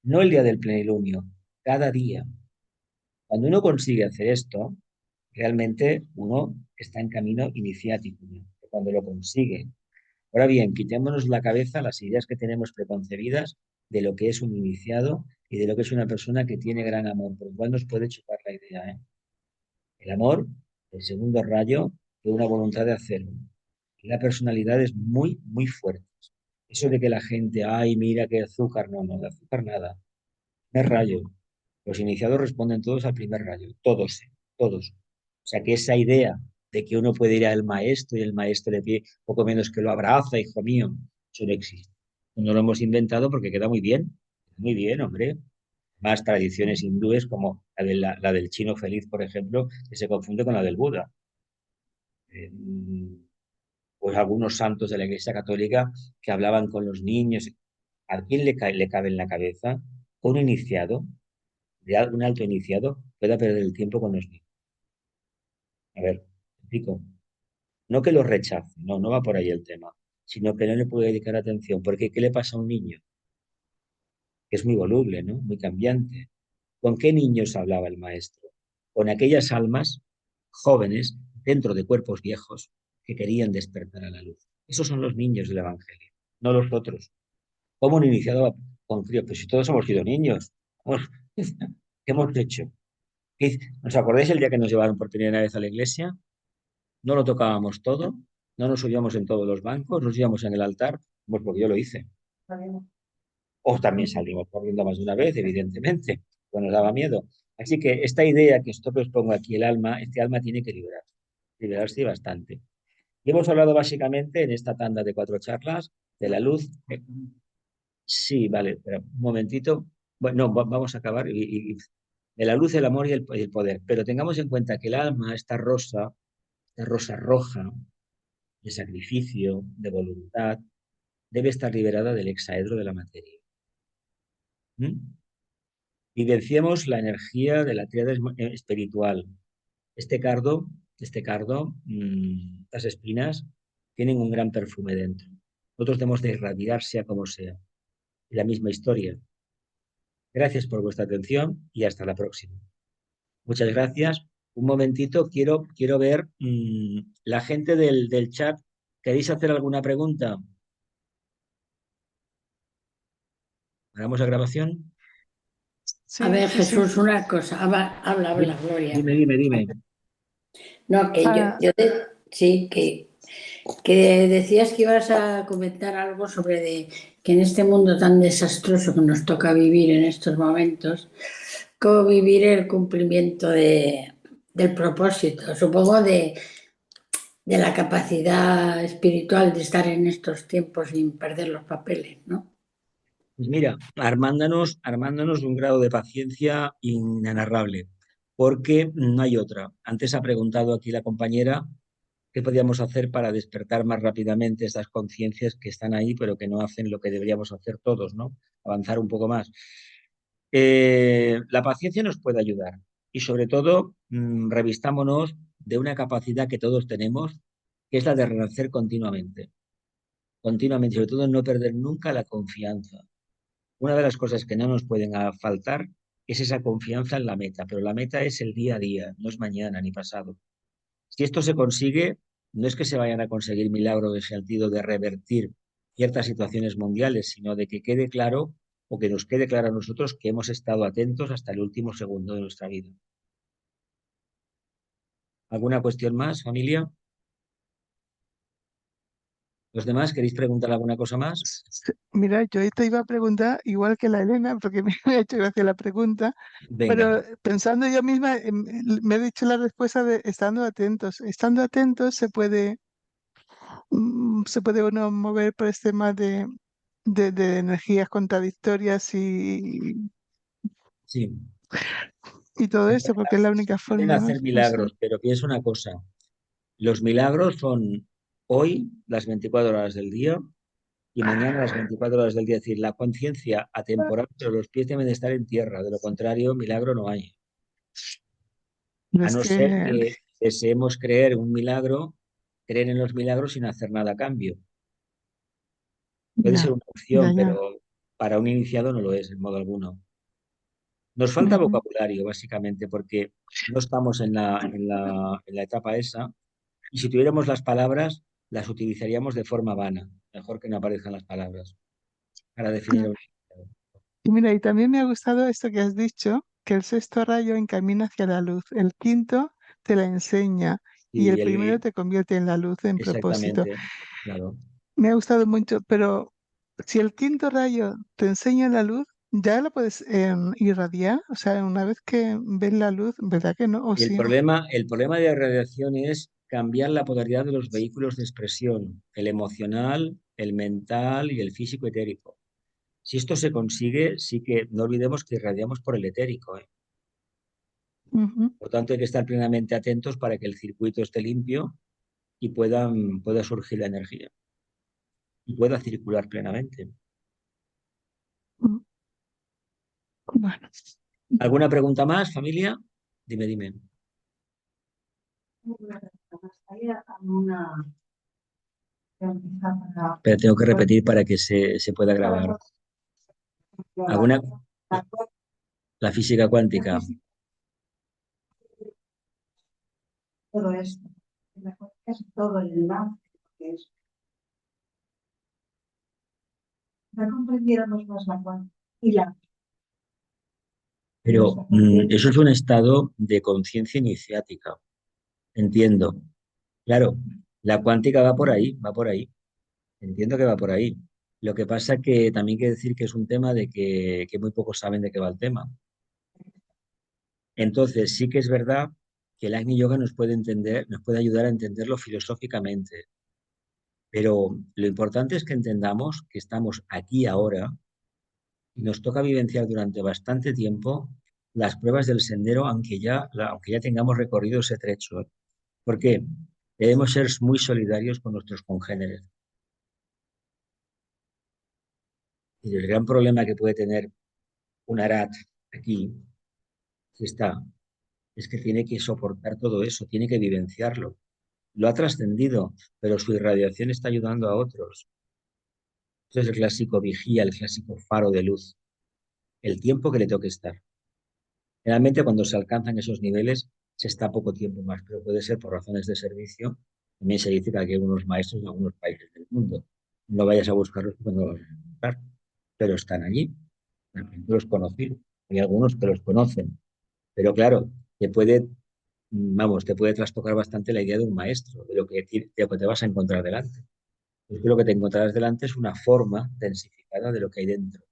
No el día del plenilunio, cada día. Cuando uno consigue hacer esto, realmente uno está en camino iniciático, ¿no? Cuando lo consigue. Ahora bien, quitémonos la cabeza las ideas que tenemos preconcebidas de lo que es un iniciado y de lo que es una persona que tiene gran amor, por lo cual nos puede chocar la idea, ¿eh? El amor, el segundo rayo de una voluntad de hacerlo. Y la personalidad es muy, muy fuerte. Eso de que la gente, ay, mira qué azúcar, no, no, de azúcar nada. Primer rayo. Los iniciados responden todos al primer rayo, todos, todos. O sea que esa idea de que uno puede ir al maestro y el maestro le pide poco menos que lo abraza, hijo mío, eso no existe. No lo hemos inventado porque queda muy bien, hombre. Más tradiciones hindúes como la del chino feliz, por ejemplo, que se confunde con la del Buda. Eh, pues algunos santos de la Iglesia Católica que hablaban con los niños. ¿A quién le cabe en la cabeza un iniciado, un alto iniciado, pueda perder el tiempo con los niños? A ver, explico. No que lo rechace, no, no va por ahí el tema, sino que no le puede dedicar atención, porque ¿qué le pasa a un niño? Que es muy voluble, ¿no? Muy cambiante. ¿Con qué niños hablaba el maestro? Con aquellas almas jóvenes dentro de cuerpos viejos que querían despertar a la luz. Esos son los niños del Evangelio, no los otros. ¿Cómo un iniciado con crío? Pues si todos hemos sido niños. ¿Qué hemos hecho? ¿Os acordáis el día que nos llevaron por primera vez a la iglesia? No lo tocábamos todo, no nos subíamos en todos los bancos, nos íbamos en el altar, pues porque yo lo hice. O también salimos corriendo más de una vez, evidentemente, pues nos daba miedo. Así que esta idea que esto que os pongo aquí, el alma, este alma tiene que liberarse bastante. Y hemos hablado básicamente en esta tanda de 4 charlas de la luz. Sí, vale, pero un momentito. Bueno, no, vamos a acabar. De la luz, el amor y el poder. Pero tengamos en cuenta que el alma, esta rosa roja, de sacrificio, de voluntad, debe estar liberada del hexaedro de la materia. ¿Mm? Vivenciemos la energía de la tríada espiritual. Este cardo, las espinas, tienen un gran perfume dentro. Nosotros debemos de irradiar sea como sea. Y la misma historia. Gracias por vuestra atención y hasta la próxima. Muchas gracias. Un momentito, quiero ver la gente del chat. ¿Queréis hacer alguna pregunta? ¿Paramos la grabación? Sí, A ver, sí, sí. Jesús, una cosa. Habla, Gloria. Dime. No, que Ah, sí, que decías que ibas a comentar algo sobre que en este mundo tan desastroso que nos toca vivir en estos momentos, cómo vivir el cumplimiento del propósito, supongo de la capacidad espiritual de estar en estos tiempos sin perder los papeles, ¿no? Pues mira, armándonos de un grado de paciencia inenarrable, porque no hay otra. Antes ha preguntado aquí la compañera qué podíamos hacer para despertar más rápidamente estas conciencias que están ahí, pero que no hacen lo que deberíamos hacer todos, ¿no? Avanzar un poco más. La paciencia nos puede ayudar y sobre todo revistámonos de una capacidad que todos tenemos, que es la de renacer continuamente, sobre todo no perder nunca la confianza. Una de las cosas que no nos pueden faltar es esa confianza en la meta, pero la meta es el día a día, no es mañana ni pasado. Si esto se consigue, no es que se vayan a conseguir milagros en el sentido de revertir ciertas situaciones mundiales, sino de que quede claro o que nos quede claro a nosotros que hemos estado atentos hasta el último segundo de nuestra vida. ¿Alguna cuestión más, familia? ¿Los demás queréis preguntar alguna cosa más? Mira, yo te iba a preguntar, igual que la Elena, porque me ha hecho gracia la pregunta, Venga, pero pensando yo misma, me he dicho la respuesta de estando atentos. Estando atentos se puede uno mover por este tema de energías contradictorias sí. y todo esto, porque es la única Pueden forma, ¿no? hacer No sé. milagros, pero piensa una cosa. Los milagros son hoy las 24 horas del día y mañana las 24 horas del día. Es decir, la conciencia atemporal, pero los pies deben de estar en tierra. De lo contrario, milagro no hay. No A es no ser que, que deseemos creer un milagro, creer en los milagros sin hacer nada a cambio. Puede ser ya, una opción, ya. pero para un iniciado no lo es, en modo alguno. Nos falta Ujú. vocabulario, básicamente, porque no estamos en la etapa esa. Y si tuviéramos las palabras, las utilizaríamos de forma vana. Mejor que no aparezcan las palabras para definir un significado. Y mira, y también me ha gustado esto que has dicho, que el sexto rayo encamina hacia la luz, el quinto te la enseña y el Y primero te convierte en la luz, en propósito. exactamente, claro. Me ha gustado mucho, pero si el quinto rayo te enseña la luz, ya la puedes irradiar. O sea, una vez que ves la luz, ¿verdad que no? ¿O El sí? problema, el problema de la radiación es cambiar la polaridad de los vehículos de expresión, el emocional, el mental y el físico etérico. Si esto se consigue, sí que no olvidemos que irradiamos por el etérico, ¿eh? Ujú. Por tanto, hay que estar plenamente atentos para que el circuito esté limpio y pueda surgir la energía y pueda circular plenamente. Mm. Bueno, ¿Alguna pregunta más, familia? Dime. Pero tengo que repetir para que se pueda grabar. ¿Alguna? La física cuántica. todo esto. La cuántica es todo el enlace que es. Ya comprendiéramos más la cuántica y la Pero eso es un estado de conciencia iniciática. Entiendo. Claro, la cuántica va por ahí, va por ahí. Entiendo que va por ahí. Lo que pasa que también hay que decir que es un tema de que muy pocos saben de qué va el tema. Entonces, sí que es verdad que el Agni Yoga nos puede entender, nos puede ayudar a entenderlo filosóficamente. Pero lo importante es que entendamos que estamos aquí ahora y nos toca vivenciar durante bastante tiempo las pruebas del sendero, aunque ya tengamos recorrido ese trecho. ¿Por qué? Debemos ser muy solidarios con nuestros congéneres. Y el gran problema que puede tener un Arat aquí, si está, es que tiene que soportar todo eso, tiene que vivenciarlo. Lo ha trascendido, pero su irradiación está ayudando a otros. Eso es el clásico vigía, el clásico faro de luz, el tiempo que le toque estar. Generalmente cuando se alcanzan esos niveles se está poco tiempo más, pero puede ser por razones de servicio. También se dice que aquí hay unos maestros en algunos países del mundo. No vayas a buscarlos porque no los vas a encontrar, pero están allí. los conocidos. Hay algunos que los conocen, pero claro, te puede trastocar bastante la idea de un maestro, de lo que te vas a encontrar delante. Es que lo que te encontrarás delante es una forma densificada de lo que hay dentro.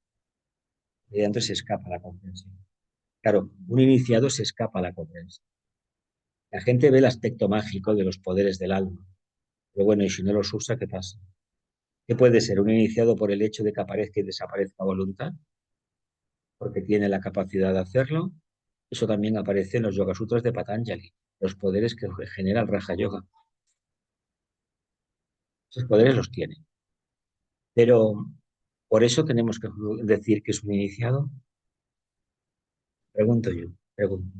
Y dentro se escapa la comprensión. Claro, un iniciado se escapa a la comprensión. La gente ve el aspecto mágico de los poderes del alma. Pero bueno, y si no los usa, ¿qué pasa? ¿Qué puede ser? ¿Un iniciado por el hecho de que aparezca y desaparezca a voluntad? Porque tiene la capacidad de hacerlo. Eso también aparece en los Yoga Sutras de Patanjali, los poderes que genera el Raja Yoga. Esos poderes los tiene. Pero, ¿por eso tenemos que decir que es un iniciado? Pregunto yo, pregunto.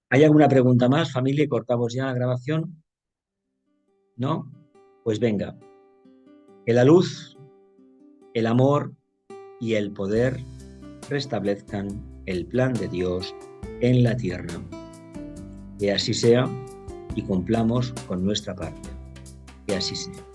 ¿Hay alguna pregunta más, familia? ¿Y cortamos ya la grabación? ¿No? Pues venga. Que la luz, el amor y el poder restablezcan el plan de Dios en la tierra. Que así sea y cumplamos con nuestra parte. Que así sea.